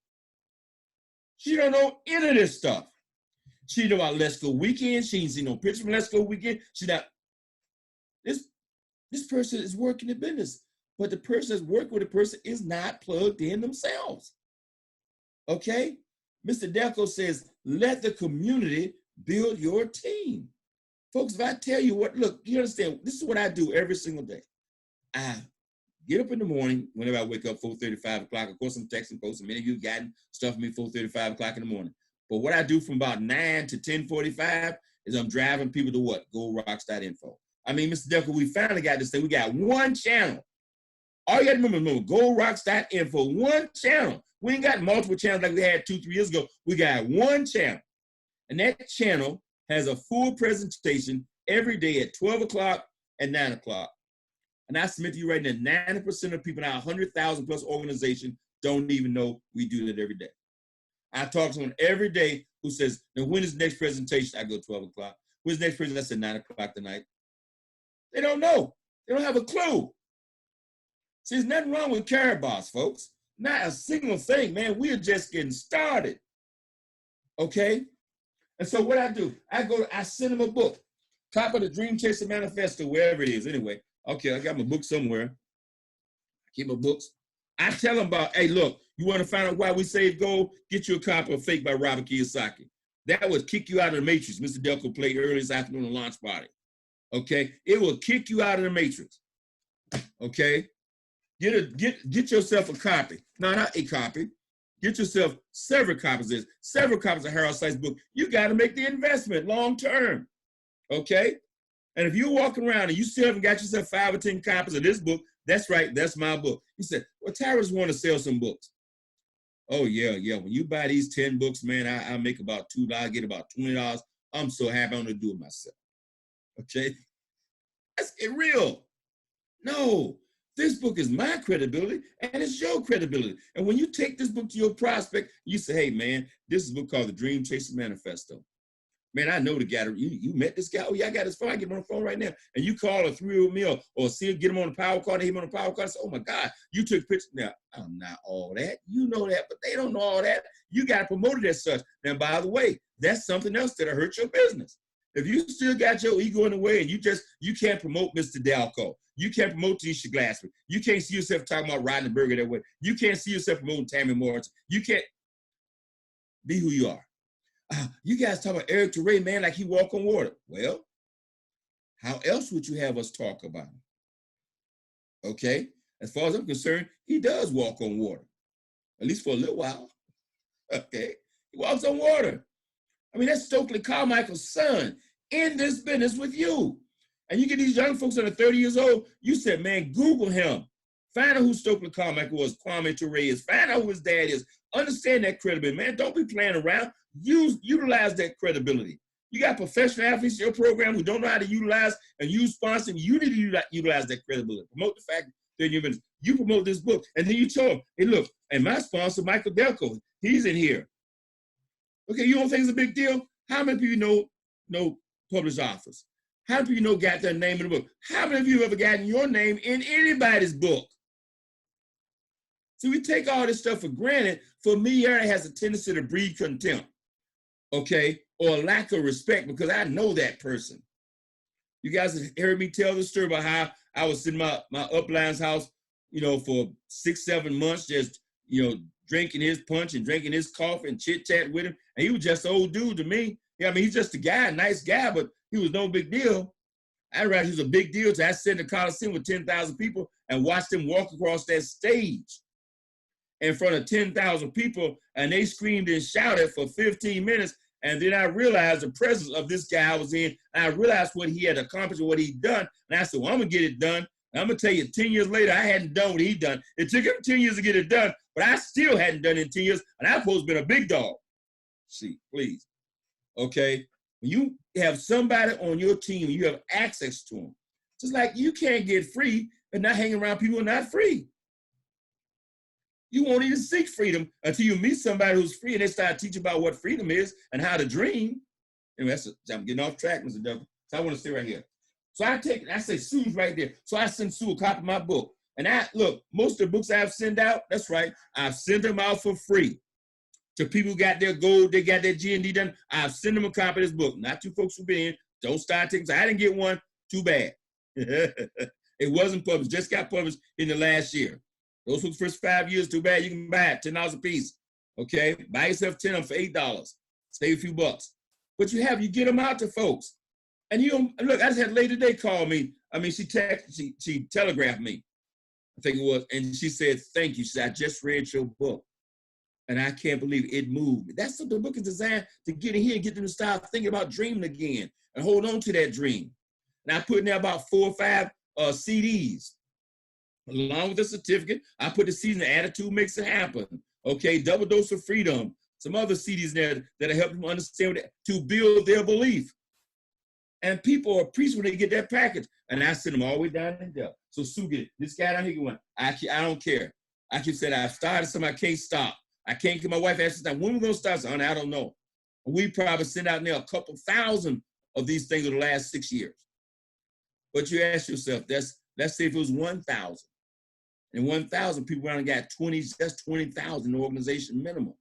She don't know any of this stuff. She didn't know about Let's Go Weekend. She ain't seen no picture from Let's Go Weekend. She not, this person is working the business, but the person that's working with the person is not plugged in themselves. Okay? Mr. Delco says, let the community build your team. Folks, if I tell you what, look, you understand, this is what I do every single day. I get up in the morning, whenever I wake up, 4:30, 5 o'clock. Of course, I'm texting folks. Many of you have gotten stuff from me 4:30, 5 o'clock in the morning. But what I do from about 9 to 10:45 is I'm driving people to what? GoldRocks.info. I mean, Mr. Delco, we finally got this thing. We got one channel. All you got to remember, GoldRocks.info, one channel. We ain't got multiple channels like we had 2-3 years ago. We got one channel. And that channel has a full presentation every day at 12 o'clock and 9 o'clock. And I submit to you right now, 90% of people in our 100,000 plus organization don't even know we do that every day. I talk to someone every day who says, now when is the next presentation? I go 12 o'clock. When's the next presentation? I said 9 o'clock tonight. They don't know. They don't have a clue. See, there's nothing wrong with Caraboss, folks. Not a single thing, man. We are just getting started. Okay? And so what I do, I send them a book. Top of the Dream Chaser Manifesto, wherever it is. Anyway, okay, I got my book somewhere. I keep my books. I tell them about, hey, look, you want to find out why we save gold? Get you a copy of Fake by Robert Kiyosaki. That would kick you out of the matrix. Mr. Delco played earlier this afternoon on launch party. Okay? It will kick you out of the matrix. Okay? Get yourself a copy. No, not a copy. Get yourself several copies of this, several copies of Harold Sykes' book. You got to make the investment long term. Okay? And if you're walking around and you still haven't got yourself 5 or 10 copies of this book, that's right, that's my book. He said, well, Tyrus want to sell some books. Oh, yeah. When you buy these 10 books, man, I make about $2, I get about $20. I'm so happy I'm going to do it myself. Okay? Let's get real. No. This book is my credibility, and it's your credibility. And when you take this book to your prospect, you say, hey, man, this is a book called The Dream Chaser Manifesto. Man, I know the guy. You met this guy? Oh, yeah, I got his phone. I get him on the phone right now. And you call a 3-year-old meal or see him, get him on the power card, him on the power card. Say, oh, my God, you took pictures. Now, I'm not all that. You know that, but they don't know all that. You got to promote it as such. Now, by the way, that's something else that'll hurt your business. If you still got your ego in the way and you can't promote Mr. Dalco. You can't promote Tisha Glassman. You can't see yourself talking about Rodney Berger that way. You can't see yourself promoting Tammy Morrison. You can't be who you are. You guys talk about Eric Duray, man, like he walk on water. Well, how else would you have us talk about him? Okay? As far as I'm concerned, he does walk on water, at least for a little while. Okay? He walks on water. I mean, that's Stokely Carmichael's son in this business with you. And you get these young folks that are 30 years old, you said, man, Google him. Find out who Stokely Carmichael was, Kwame Ture is. Find out who his dad is. Understand that credibility, man. Don't be playing around. Utilize that credibility. You got professional athletes in your program who don't know how to utilize and use sponsoring. You need to utilize that credibility. Promote the fact that you promote this book. And then you tell them, hey, look, and my sponsor, Michael Delco, he's in here. Okay, you don't think it's a big deal? How many people know published authors? How many people got their name in the book? How many of you have ever gotten your name in anybody's book? So we take all this stuff for granted. Familiarity has a tendency to breed contempt, okay, or lack of respect because I know that person. You guys have heard me tell the story about how I was in my upline's house, for 6-7 months, just, drinking his punch and drinking his coffee and chit-chat with him. And he was just an old dude to me. Yeah, I mean, he's just a guy, a nice guy, but he was no big deal. I realized he was a big deal till I sat in the Coliseum with 10,000 people and watched him walk across that stage in front of 10,000 people, and they screamed and shouted for 15 minutes. And then I realized the presence of this guy I was in, and I realized what he had accomplished and what he'd done. And I said, well, I'm going to get it done. And I'm going to tell you, 10 years later, I hadn't done what he'd done. It took him 10 years to get it done, but I still hadn't done it in 10 years, and I've supposed to been a big dog. See, please. Okay? When you have somebody on your team, you have access to them. Just like you can't get free and not hang around people who are not free. You won't even seek freedom until you meet somebody who's free and they start teaching about what freedom is and how to dream. And I'm getting off track, Mr. Douglas. So I want to stay right here. So I say Sue's right there. So I send Sue a copy of my book. And look, most of the books I've sent out, that's right, I've sent them out for free. To people who got their gold, they got their G&D done, I've sent them a copy of this book. Not you folks who've been in, don't start taking, so I didn't get one, too bad. It wasn't published, just got published in the last year. Those for the first 5 years, too bad, you can buy it, $10 a piece. Okay, buy yourself 10 of them for $8, save a few bucks. But you get them out to folks. And you don't, look, I just had a lady today call me. I mean, she telegraphed me, I think it was, and she said, thank you. She said, I just read your book. And I can't believe it moved me. That's what the book is designed to get in here and get them to start thinking about dreaming again and hold on to that dream. And I put in there about 4 or 5 CDs. Along with the certificate, I put the CDs in the Attitude Makes It Happen. Okay, Double Dose of Freedom. Some other CDs there that'll help them understand to build their belief. And people appreciate when they get that package. And I send them all the way down in there. So Sue get it. This guy down here going, I don't care. I keep saying, I've started something, I can't stop. I can't get my wife asks me, when are we going to start? So, honey, I don't know. We probably sent out there a couple thousand of these things in the last 6 years. But you ask yourself, let's say if it was 1,000. And 1,000 people around got 20, that's 20,000 organization minimum.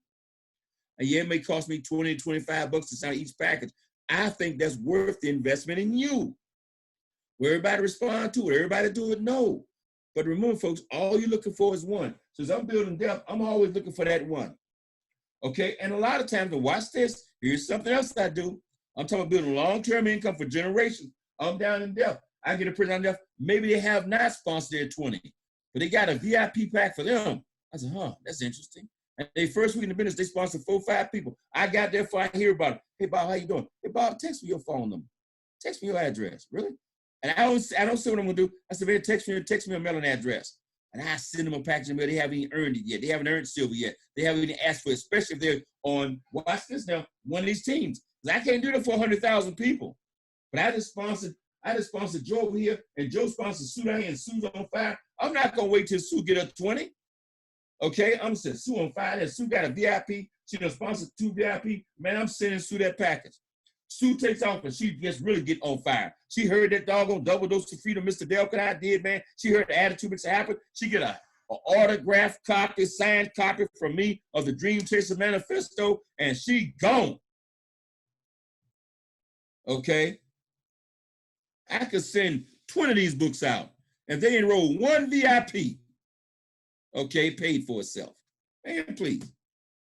And yeah, it may cost me 20 to 25 bucks to sign each package. I think that's worth the investment in you. Will everybody respond to it? Everybody do it? No. But remember, folks, all you're looking for is one. So as I'm building depth, I'm always looking for that one. Okay? And a lot of times, to watch this, here's something else I do. I'm talking about building long-term income for generations. I'm down in depth. I get a person on depth. Maybe they have not sponsored their 20, but they got a VIP pack for them. I said, that's interesting. And they first week in the business, they sponsored 4 or 5 people. I got there before I hear about it. Hey, Bob, how you doing? Hey, Bob, text me your phone number. Text me your address. Really? And I don't say what I'm going to do. I said, man, text me a mailing address. And I send them a package mail. They haven't even earned it yet. They haven't earned silver yet. They haven't even asked for it, especially if they're on, watch this now, one of these teams. Because I can't do that for 100,000 people. But I just sponsored Joe over here, and Joe sponsored Sue down here, and Sue's on fire. I'm not going to wait till Sue get up 20. Okay, I'm going to say Sue on fire, and Sue got a VIP. She done sponsored 2 VIP. Man, I'm sending Sue that package. Sue takes off and she just really get on fire. She heard that doggone Double Dose of Freedom Mr. Delkin I did, man. She heard the Attitude Makes It Happen. She get a autographed copy, signed copy from me of the Dream Chaser Manifesto, and she gone. Okay? I could send 20 of these books out, and they enroll 1 VIP. Okay, paid for itself. Man, please.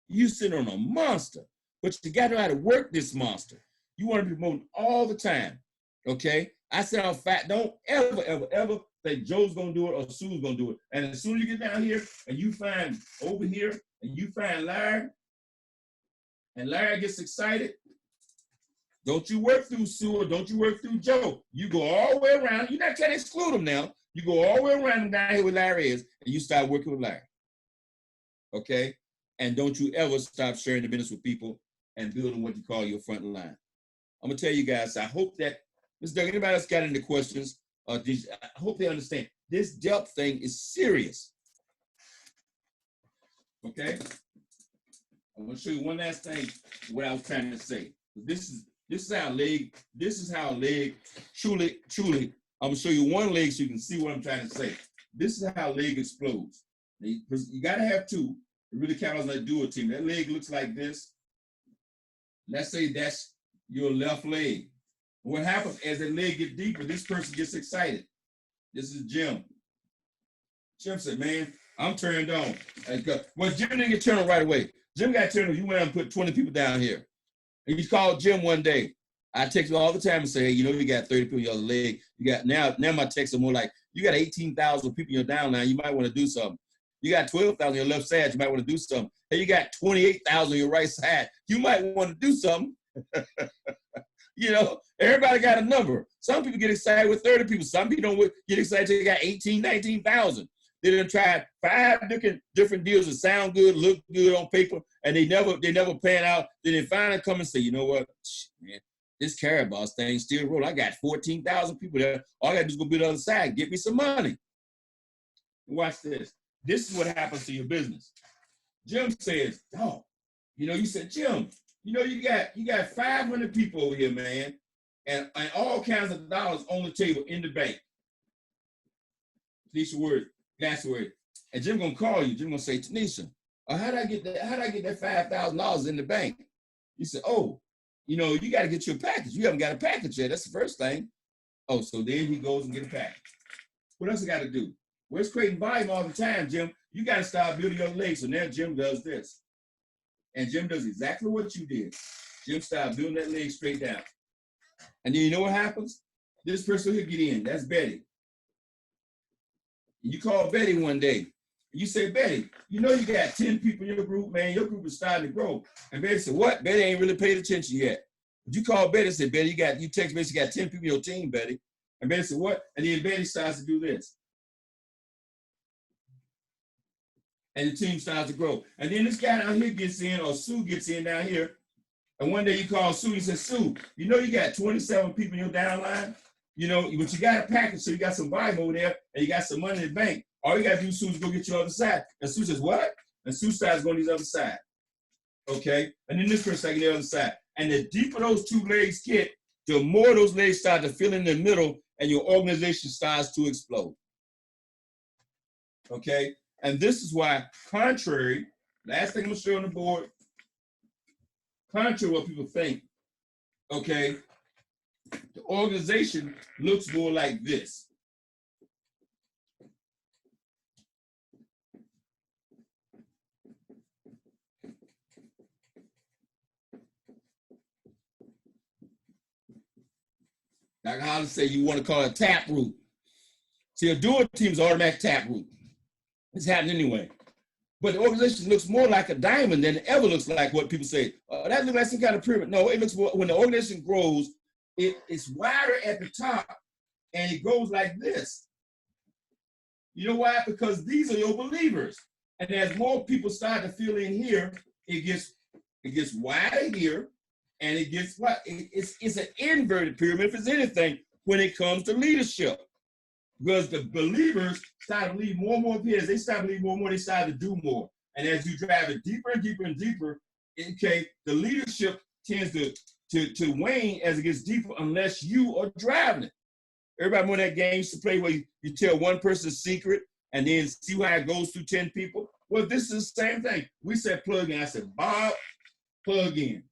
You sit on a monster, but you got to know how to work this monster. You want to be promoting all the time, okay? I said on fact, don't ever think Joe's going to do it or Sue's going to do it. And as soon as you get down here and you find over here and you find Larry, and Larry gets excited, don't you work through Sue or don't you work through Joe. You go all the way around. You're not trying to exclude them now. You go all the way around and down here where Larry is, and you start working with Larry, okay? And don't you ever stop sharing the business with people and building what you call your front line. I'm gonna tell you guys, I hope that, Mr. Doug, anybody else got any questions? I hope they understand. This depth thing is serious. Okay? I'm gonna show you one last thing, what I was trying to say. This is how a leg truly, I'm gonna show you one leg so you can see what I'm trying to say. This is how a leg explodes. You gotta have 2. It really counts as a dual team. That leg looks like this. Let's say that's your left leg. What happens as that leg gets deeper, this person gets excited. This is Jim. Jim said, man, I'm turned on. Well, Jim didn't get turned on right away. Jim got turned on. You went out and put 20 people down here. And he called Jim one day. I text him all the time and say, hey, you know, you got 30 people on your leg. You got now my texts are more like, you got 18,000 people in your downline. You might want to do something. You got 12,000 on your left side. You might want to do something. Hey, you got 28,000 on your right side. You might want to do something. You know, everybody got a number. Some people get excited with 30 people. Some people don't get excited till they got 18, 19,000. They done tried 5 different deals that sound good, look good on paper, and they never pan out. Then they finally come and say, you know what, man, this Caraboss thing still roll. I got 14,000 people there. All I got to do is go be the other side. Get me some money. Watch this. this is what happens to your business. Jim says, oh, you said, Jim, you got 500 people over here, man, and all kinds of dollars on the table in the bank. Tanisha word, that's word. And Jim gonna call you. Jim gonna say, Tanisha, how did I get that $5,000 in the bank? You said, oh, you got to get your package. You haven't got a package yet. That's the first thing. Oh, so then he goes and get a package. What else I got to do? Well, it's creating volume all the time, Jim. You got to start building your legs. So now Jim does this. And Jim does exactly what you did. Jim started building that leg straight down. And then you know what happens? This person will get in. That's Betty. And you call Betty one day. You say, Betty, you got 10 people in your group, man. Your group is starting to grow. And Betty said, what? Betty ain't really paid attention yet. But you call Betty and say, Betty, you text Betty, you got 10 people in your team, Betty. And Betty said, what? And then Betty starts to do this. And the team starts to grow. And then this guy down here gets in, or Sue gets in down here. And one day you call Sue, you say, Sue, you got 27 people in your downline, but you got a package, so you got some volume over there, and you got some money in the bank. All you got to do, Sue, is go get your other side. And Sue says, what? And Sue starts going to the other side. Okay? And then this person taking the other side. And the deeper those two legs get, the more those legs start to fill in the middle, and your organization starts to explode. Okay? And this is why, contrary, last thing I'm going to show on the board, contrary to what people think, okay, the organization looks more like this. Like how to say you want to call it tap root. See, a dual team's automatic tap root. It's happening anyway. But the organization looks more like a diamond than it ever looks like what people say. That looks like some kind of pyramid. No, it looks more, when the organization grows, it's wider at the top and it goes like this. You know why? Because these are your believers. And as more people start to fill in here, it gets wider here. And it gets what? It's an inverted pyramid, if it's anything, when it comes to leadership. Because the believers start to lead more and more peers. They start to lead more and more, they start to do more. And as you drive it deeper and deeper and deeper, okay, the leadership tends to wane as it gets deeper unless you are driving it. Everybody remember that game used to play where you tell one person's secret and then see how it goes through 10 people? Well, this is the same thing. We said plug in. I said, Bob, plug in.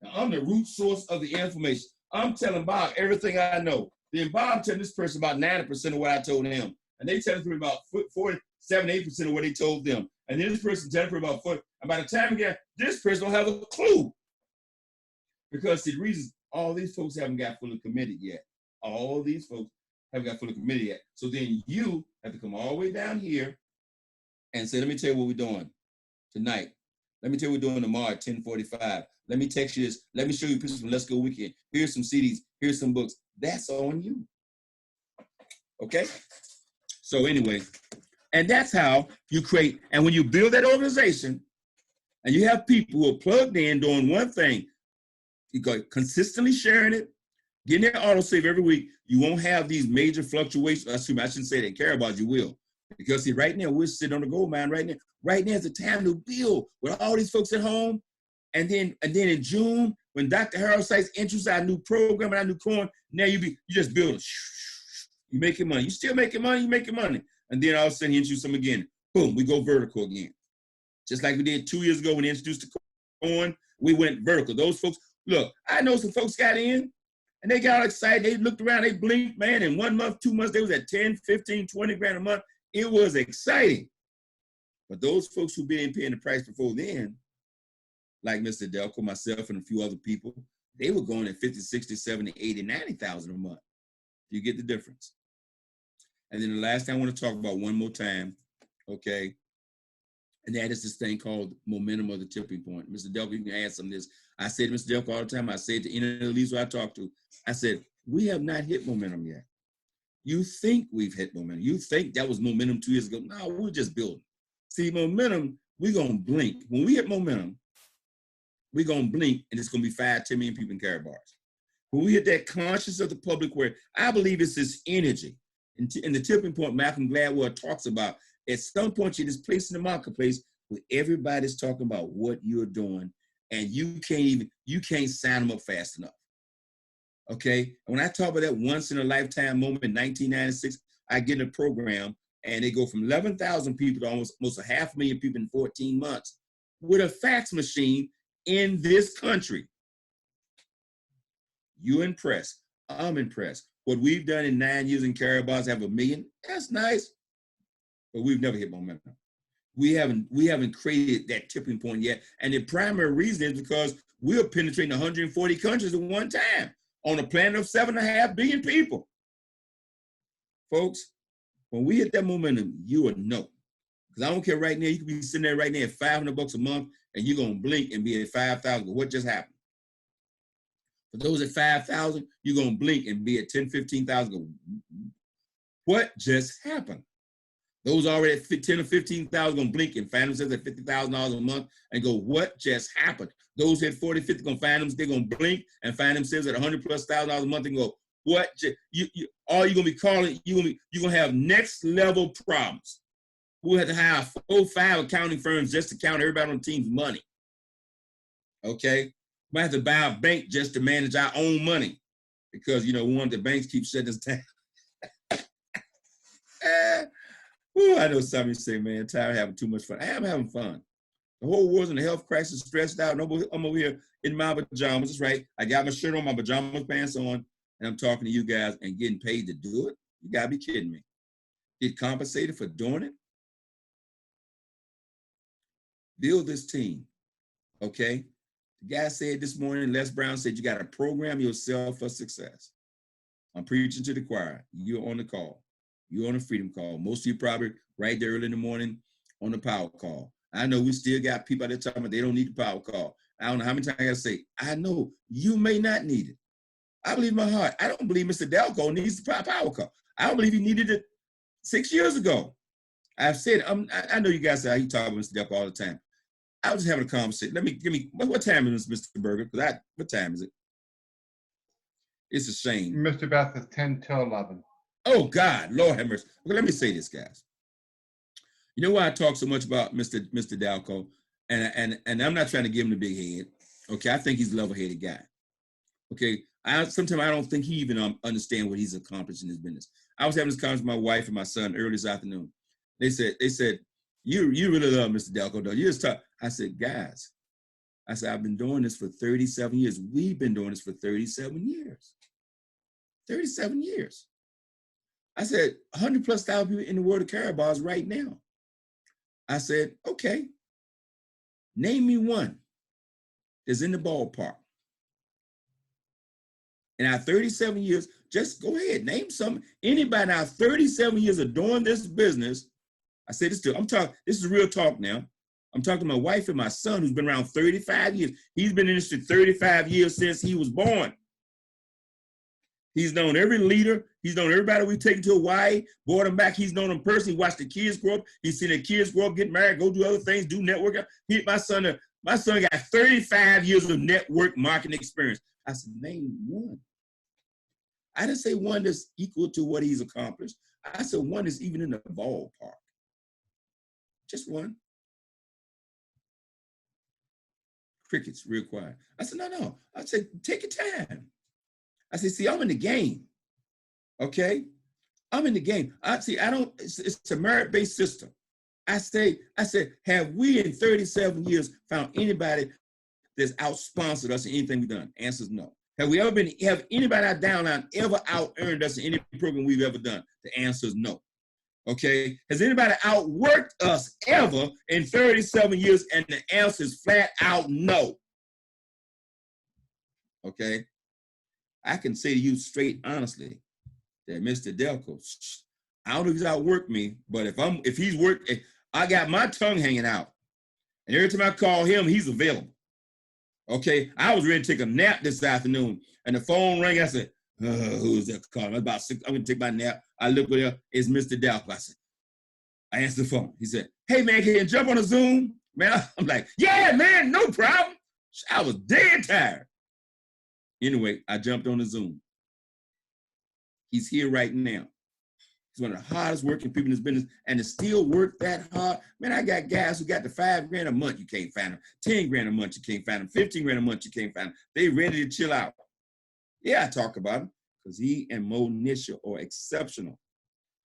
Now, I'm the root source of the information. I'm telling Bob everything I know. Then Bob telling this person about 90% of what I told him. And they tell me about 47, 8% of what they told them. And then this person telling me about 40. And by the time again, this person don't have a clue. Because the reason all these folks haven't got fully committed yet. All these folks haven't got fully committed yet. So then you have to come all the way down here and say, let me tell you what we're doing tonight. Let me tell you what we're doing tomorrow at 10:45. Let me text you this. Let me show you pictures from Let's Go Weekend. Here's some CDs. Here's some books. That's on you. Okay? So anyway, and that's how you create. And when you build that organization and you have people who are plugged in doing one thing, you go consistently sharing it, getting their autosave every week, you won't have these major fluctuations. I shouldn't say they care about, you will. Because see, right now, we're sitting on the gold mine right now. Right now is the time to build with all these folks at home. And then in June, when Dr. Harold Sykes introduced our new program and our new coin, now you just build it. You making money. You still making money, you making money. And then all of a sudden he introduced them again. Boom, we go vertical again. Just like we did 2 years ago when he introduced the coin, we went vertical. Those folks, look, I know some folks got in and they got all excited. They looked around, they blinked, man. In 1 month, 2 months, they was at 10, 15, 20 grand a month. It was exciting. But those folks who been paying the price before then, like Mr. Delco, myself, and a few other people, they were going at 50, 60, 70, 80, 90,000 a month. You get the difference. And then the last thing I want to talk about one more time, okay, and that is this thing called momentum of the tipping point. Mr. Delco, you can add some of this. I say to Mr. Delco all the time, I say to any of the leaders who I talk to, I said, we have not hit momentum yet. You think we've hit momentum. You think that was momentum 2 years ago. No, we're just building. See, momentum, we're going to blink. When we hit momentum, we're going to blink, and it's going to be 5, 10 million people in Carry bars. When we hit that conscious of the public where I believe it's this energy. In the tipping point, Malcolm Gladwell talks about at some point, you're this place in the marketplace where everybody's talking about what you're doing, and you can't sign them up fast enough. Okay? And when I talk about that once in a lifetime moment in 1996, I get in a program and they go from 11,000 people to almost 500,000 people in 14 months with a fax machine in this country. You're impressed. I'm impressed. What we've done in 9 years in Caribou have 1 million. That's nice, but we've never hit momentum. We haven't created that tipping point yet. And the primary reason is because we're penetrating 140 countries at one time on a planet of 7.5 billion people. Folks, when we hit that momentum, you will know. Because I don't care right now, you could be sitting there right now at $500 a month and you're going to blink and be at 5,000. But what just happened? For those at 5,000, you're going to blink and be at 10, 15,000. What just happened? Those already at 10 or 15,000 going to blink and find themselves at $50,000 a month and go, what just happened? Those at 40, 50 going to find them, they're going to blink and find themselves at $100,000+ a month and go, what? All you're going to be calling, you're going to have next level problems. We'll have to hire 4 or 5 accounting firms just to count everybody on the team's money. Okay? We have to buy a bank just to manage our own money because, we want the banks keep shutting us down. I know some of you say, man, tired of having too much fun. I am having fun. The whole world's in a health crisis, stressed out. I'm over here in my pajamas. That's right. I got my shirt on, my pajamas pants on, and I'm talking to you guys and getting paid to do it. You gotta be kidding me. Get compensated for doing it? Build this team, okay? The guy said this morning, Les Brown said, you gotta program yourself for success. I'm preaching to the choir. You're on the call. You're on a freedom call. Most of you probably right there early in the morning on the power call. I know we still got people out there talking about they don't need the power call. I don't know how many times I gotta say, I know you may not need it. I believe in my heart. I don't believe Mr. Delco needs the power call. I don't believe he needed it 6 years ago. I've said, I know you guys say, you talk about Mr. Delco all the time. I was just having a conversation. What time is this, Mr. Berger? What time is it? It's a shame. Mr. Beth is 10 till 11. Oh, God, Lord have mercy. Okay, let me say this, guys. You know why I talk so much about Mr. Dalco? And I'm not trying to give him the big head. Okay, I think he's a level-headed guy. Okay, sometimes I don't think he even understands what he's accomplished in his business. I was having this conversation with my wife and my son early this afternoon. They said, you really love Mr. Dalco, don't you? Just talk. I said, guys, I've been doing this for 37 years. We've been doing this for 37 years. 37 years. I said, 100+ thousand people in the world of Caribou right now. I said, okay, name me one that's in the ballpark. In our 37 years, just go ahead, name some. Anybody in our 37 years of doing this business, I said this is real talk now. I'm talking to my wife and my son who's been around 35 years. He's been in this for 35 years since he was born. He's known every leader. He's known everybody we've taken to Hawaii, brought them back. He's known them personally. He watched the kids grow up. He's seen the kids grow up, get married, go do other things, do networking. My son got 35 years of network marketing experience. I said, name one. I didn't say one that's equal to what he's accomplished. I said one that's even in the ballpark. Just one. Crickets, real quiet. I said, no. I said, take your time. I said, see, I'm in the game. Okay? I'm in the game. It's a merit-based system. I said, have we in 37 years found anybody that's out-sponsored us in anything we've done? Answer is no. Have anybody out downline ever out-earned us in any program we've ever done? The answer is no. Okay? Has anybody outworked us ever in 37 years? And the answer is flat out no. Okay? I can say to you straight honestly that Mr. Delco, I don't know if he's outworked me, but if he's worked, I got my tongue hanging out. And every time I call him, he's available. Okay, I was ready to take a nap this afternoon, and the phone rang. I said, who's that calling? I'm going to take my nap. I look over there, it's Mr. Dalco. I answered the phone. He said, hey, man, can you jump on a Zoom? Man, I'm like, yeah, man, no problem. I was dead tired. Anyway, I jumped on the Zoom. He's here right now. He's one of the hardest working people in this business, and to still work that hard. Man, I got guys who got the $5 grand a month, you can't find them. 10 grand a month, you can't find them. 15 grand a month, you can't find them. They ready to chill out. Yeah, I talk about him because he and Mo Nisha are exceptional.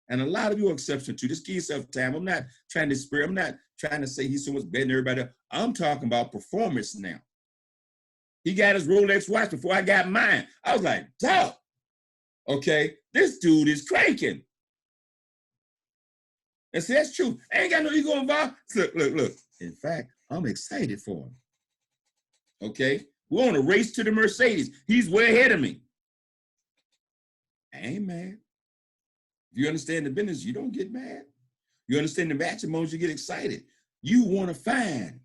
And a lot of you are exceptional too. Just give yourself time. I'm not trying to spare. I'm not trying to say he's so much better than everybody else. I'm talking about performance now. He got his Rolex watch before I got mine. I was like, dog, okay, this dude is cranking. And see, that's true. I ain't got no ego involved. Look. In fact, I'm excited for him. Okay? We're on a race to the Mercedes. He's way ahead of me. I ain't mad. If you understand the business, you don't get mad. You understand the matrimonies, you get excited. You want to find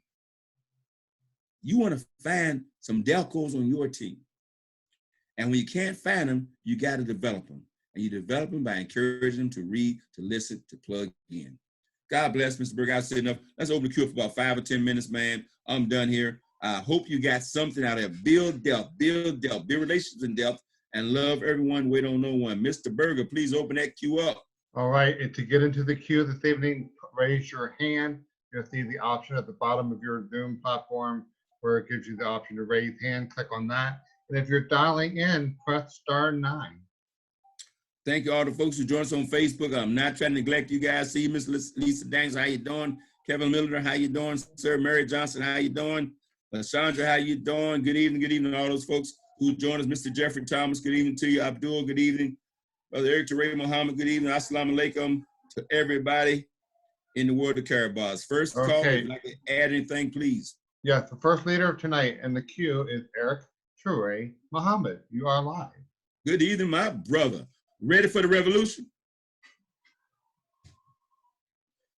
some Delcos on your team. And when you can't find them, you got to develop them. And you develop them by encouraging them to read, to listen, to plug in. God bless, Mr. Berger. I said enough. Let's open the queue for about 5 or 10 minutes, man. I'm done here. I hope you got something out of it. Build depth, build relationships in depth, and love everyone, wait on no one. Mr. Berger, please open that queue up. All right, and to get into the queue this evening, raise your hand. You'll see the option at the bottom of your Zoom platform where it gives you the option to raise hand. Click on that. And if you're dialing in, press *9. Thank you all the folks who joined us on Facebook. I'm not trying to neglect you guys. See you, Miss Lisa Daniels, how you doing? Kevin Miller, how you doing? Sir Mary Johnson, how you doing? Chandra, how you doing? Good evening, all those folks who joined us. Mr. Jeffrey Thomas, good evening to you. Abdul, good evening. Brother Eric Teray Muhammad, good evening. Assalamu alaikum to everybody in the world of Carabas. First call, if you'd like to add anything, please. Yes, the first leader of tonight in the queue is Eric Teray Muhammad. You are live. Good evening, my brother. Ready for the revolution?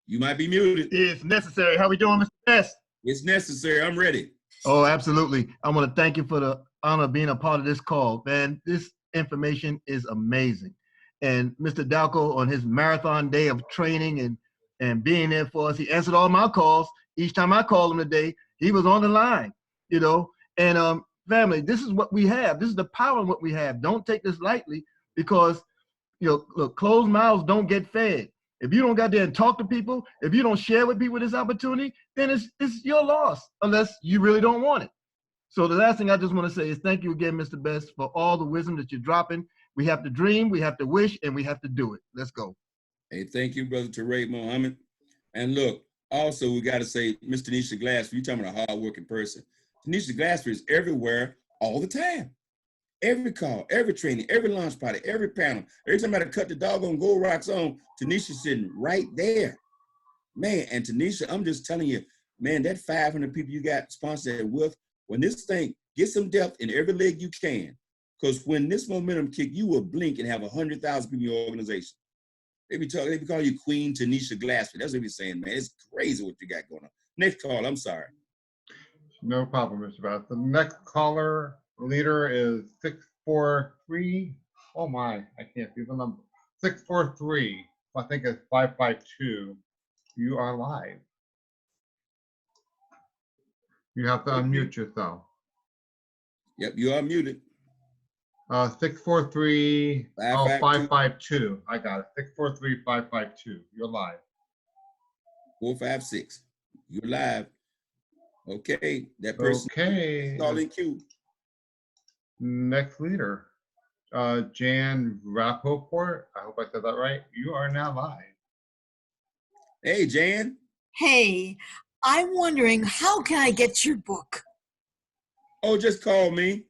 You might be muted. It's necessary. How we doing, Mr. Best? It's necessary. I'm ready. Oh, absolutely. I want to thank you for the honor of being a part of this call. Man, this information is amazing. And Mr. Dalco, on his marathon day of training and being there for us, he answered all my calls. Each time I called him today, he was on the line, you know. And family, this is what we have. This is the power of what we have. Don't take this lightly because, you know, look, closed mouths don't get fed. If you don't go there and talk to people, if you don't share with people this opportunity, then it's your loss unless you really don't want it. So the last thing I just want to say is thank you again, Mr. Best, for all the wisdom that you're dropping. We have to dream, we have to wish, and we have to do it. Let's go. Hey, thank you, Brother Teray Muhammad. And look, also we got to say, Mr. Tanisha Glassford, you're talking about a hard-working person. Tanisha Glassford is everywhere all the time. Every call, every training, every launch party, every panel. Every time I cut the doggone Gold Rocks on, Tanisha's sitting right there. Man, and Tanisha, I'm just telling you, man, that 500 people you got sponsored with, when this thing, get some depth in every leg you can. Because when this momentum kick, you will blink and have 100,000 people in your organization. They be calling you Queen Tanisha Glassford. That's what they're saying, man. It's crazy what you got going on. Next call, I'm sorry. No problem, Mr. Bass. The next caller leader is 643. Oh my, I can't see the number. 643. I think it's 552. You are live. You have to unmute yourself. Yep, you are muted. 643. 552. I got it. 643 552. You're live. 456. You're live. Okay, that person. Okay. Calling queue. Next leader, Jan Rappaport. I hope I said that right. You are now live. Hey, Jan. Hey, I'm wondering, how can I get your book? Oh, just call me.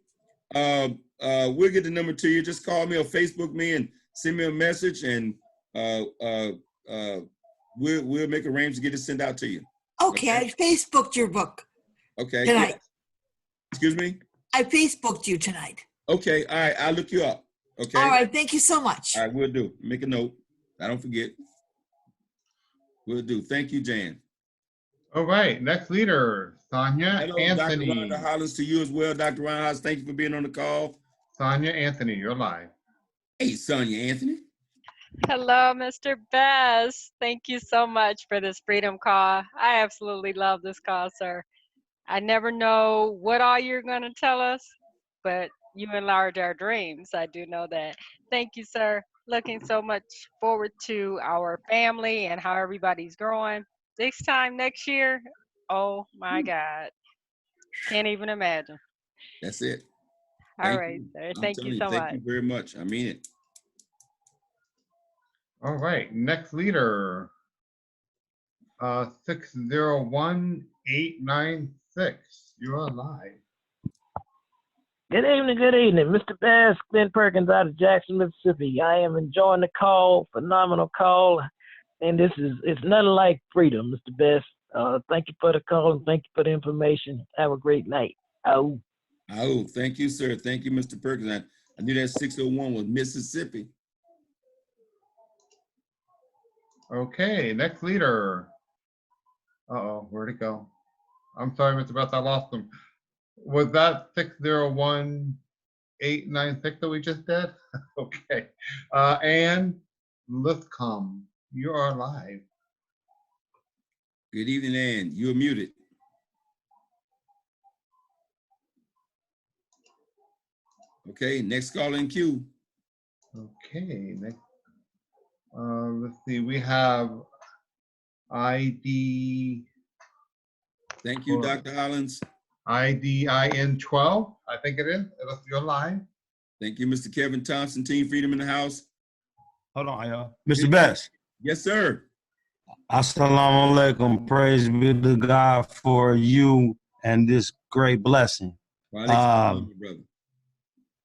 We'll get the number to you. Just call me or Facebook me and send me a message, and we'll make arrangements to get it sent out to you. Okay, I Facebooked your book. Okay. Tonight. Yeah. Excuse me? I Facebooked you tonight. Okay, all right. I'll look you up. Okay. All right, thank you so much. All right, we'll do. Make a note. I don't forget. We'll do. Thank you, Jan. All right, next leader, Sonia Hello, Anthony. Dr. Rhonda Hollins to you as well. Dr. Rhonda Hollins, thank you for being on the call. Sonia Anthony, you're live. Hey, Sonia Anthony. Hello, Mr. Best. Thank you so much for this Freedom Call. I absolutely love this call, sir. I never know what all you're going to tell us, but you enlarge our dreams. I do know that. Thank you, sir. Looking so much forward to our family and how everybody's growing. This time next year, oh my God. Can't even imagine. That's it. All Thank right, you. sir. I'm Thank you telling you, so thank much. you very much. I mean it. All right, next leader, 601896. You're live. Good evening, Mr. Bass, Glenn Perkins out of Jackson, Mississippi. I am enjoying the call, phenomenal call, and it's nothing like freedom, Mr. Bass. Thank you for the call and thank you for the information. Have a great night. Oh. Oh, thank you, sir. Thank you, Mr. Perkins. I knew that 601 was Mississippi. Okay, next leader. Uh-oh, where'd it go? I'm sorry, Mr. Beth, I lost them. Was that 601896 that we just did? Okay. And Lithcom, you are live. Good evening, Ann. You're muted. Okay, next call in queue. Okay, next. Let's see, we have ID. Thank you, Dr. Hollins. IDIN 12, I think it is. You're live. Thank you, Mr. Kevin Thompson, Team Freedom in the house. Hold on, y'all. Mr. Best. Yes, sir. Assalamu alaikum. Praise be to God for you and this great blessing. Brother.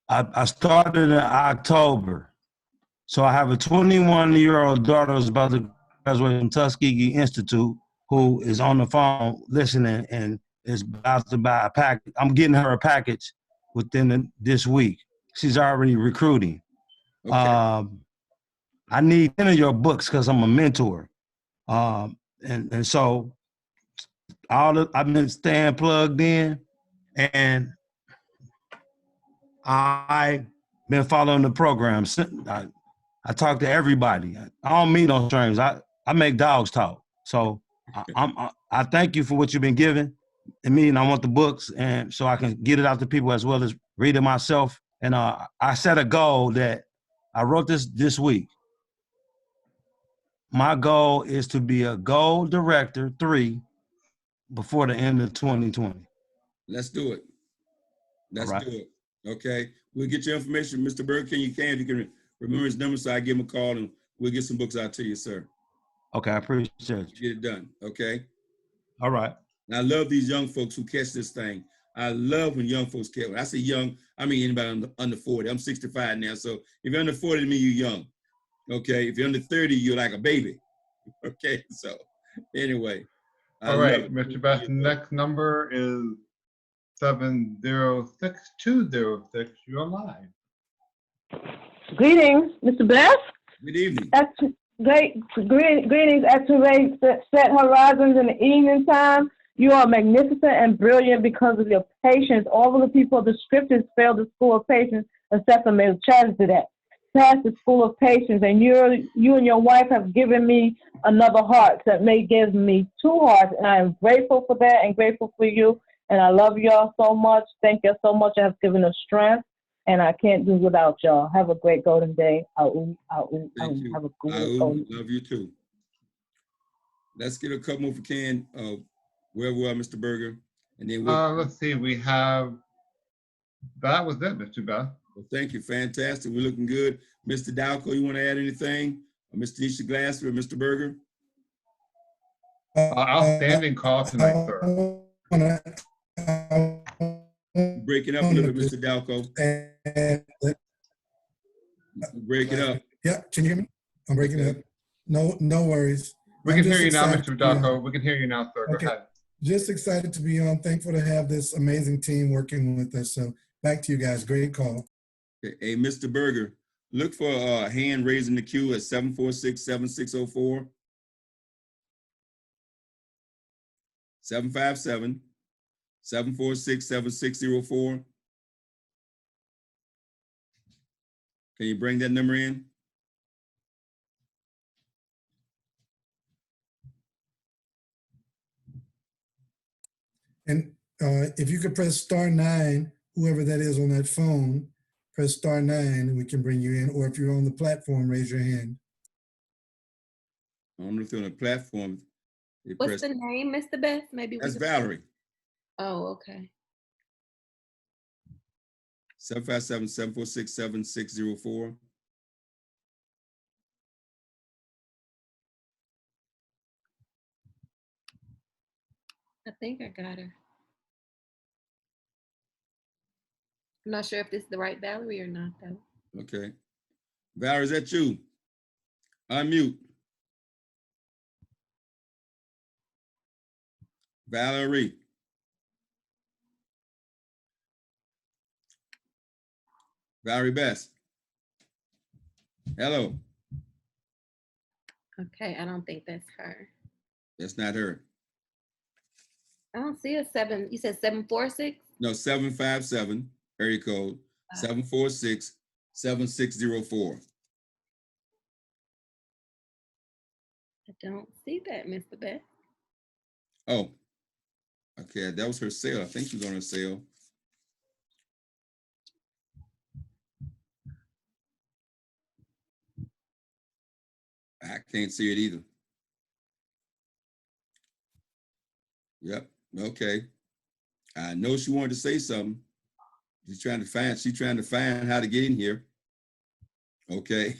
I started in October. So I have a 21-year-old daughter who's about to graduate from Tuskegee Institute who is on the phone listening and is about to buy a package. I'm getting her a package within this week. She's already recruiting. Okay. I need 10 of your books because I'm a mentor. And so I've been staying plugged in, and I've been following the program. I talk to everybody. I don't meet on strings. I make dogs talk. So I thank you for what you've been giving me, and I want the books, and so I can get it out to people as well as read it myself. And I set a goal that I wrote this week. My goal is to be a gold director 3 before the end of 2020. Let's do it. Let's right. do it. Okay. We'll get your information. Mr. Burger King, if you can remember his number, so I give him a call and we'll get some books out to you, sir. Okay, I appreciate you. Get it done. Okay. All right. And I love these young folks who catch this thing. I love when young folks catch. When I say young, I mean anybody under 40. I'm 65 now. So if you're under 40, to me, you're young. Okay. If you're under 30, you're like a baby. Okay. So anyway. All right, Mr. Best, next number is 706206. You're live. Greetings, Mr. Best. Good evening. Greetings, activate set horizons in the evening time. You are magnificent and brilliant because of your patience. All of the people of the scriptures failed the school of patience, except for made charge to that. Pass the school of patience, and you and your wife have given me another heart that may give me 2 hearts, and I am grateful for that and grateful for you. And I love y'all so much. Thank you so much. You have given us strength, and I can't do without y'all. Have a great golden day. Thank you. Have a good golden day. Love you too. Let's get a couple more if we can. Wherever we are, Mr. Berger. And then let's see, we have, that was it, Mr. Beth. Well, thank you. Fantastic. We're looking good. Mr. Dalco, you want to add anything? Or Mr. Nisha Glasser or Mr. Berger? Outstanding call tonight, sir. You're breaking up a little bit, Mr. Dalco. Break it up. Yeah, can you hear me? I'm breaking up. No worries. We can hear you now, Mr. Dalco. We can hear you now, sir. Okay. Go ahead. Just excited to be on. Thankful to have this amazing team working with us. So back to you guys. Great call. Okay. Hey, Mr. Berger, look for a hand raising the queue at 746-7604. 757-746-7604. Can you bring that number in? And if you could press *9, whoever that is on that phone, press star 9 and we can bring you in. Or if you're on the platform, raise your hand. I don't know if they're on the platform. They What's press- the name, Mr. Best? Maybe we That's could- Valerie. Oh, okay. 757-746-7604. I think I got her. I'm not sure if this is the right Valerie or not, though. Okay. Valerie, is that you? Unmute. Valerie. Valerie Best. Hello. Okay, I don't think that's her. That's not her. I don't see a 7. You said 746? No, 757, area code 746-7604. I don't see that, Mr. Best. Oh, okay. That was her cell. I think she was on her cell. I can't see it either. Yep. Okay. I know she wanted to say something. She's trying to find how to get in here. Okay.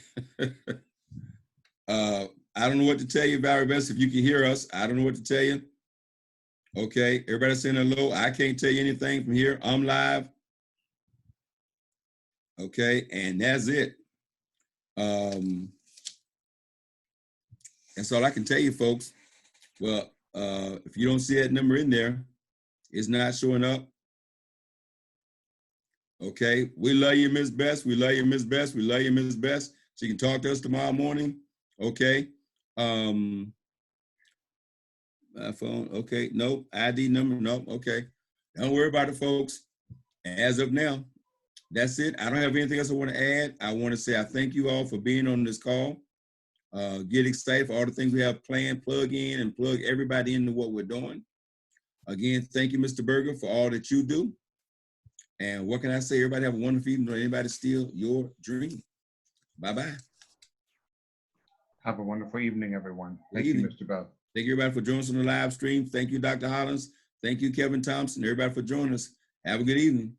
I don't know what to tell you, Valerie Best. If you can hear us, I don't know what to tell you. Okay. Everybody saying hello. I can't tell you anything from here. I'm live. Okay. And that's it. That's all I can tell you, folks. Well, if you don't see that number in there, it's not showing up. Okay, we love you, Miss Best. We love you, Miss Best. We love you, Miss Best. She can talk to us tomorrow morning. Okay. My phone. Okay. Nope. ID number. Nope. Okay. Don't worry about it, folks. As of now, that's it. I don't have anything else I want to add. I want to say I thank you all for being on this call. Get excited for all the things we have planned. Plug in and plug everybody into what we're doing. Again, thank you, Mr. Berger, for all that you do. And what can I say? Everybody have a wonderful evening. Don't anybody steal your dream. Bye-bye. Have a wonderful evening, everyone. Thank you, Mr. Bell. Thank you, everybody, for joining us on the live stream. Thank you, Dr. Hollins. Thank you, Kevin Thompson. Everybody for joining us. Have a good evening.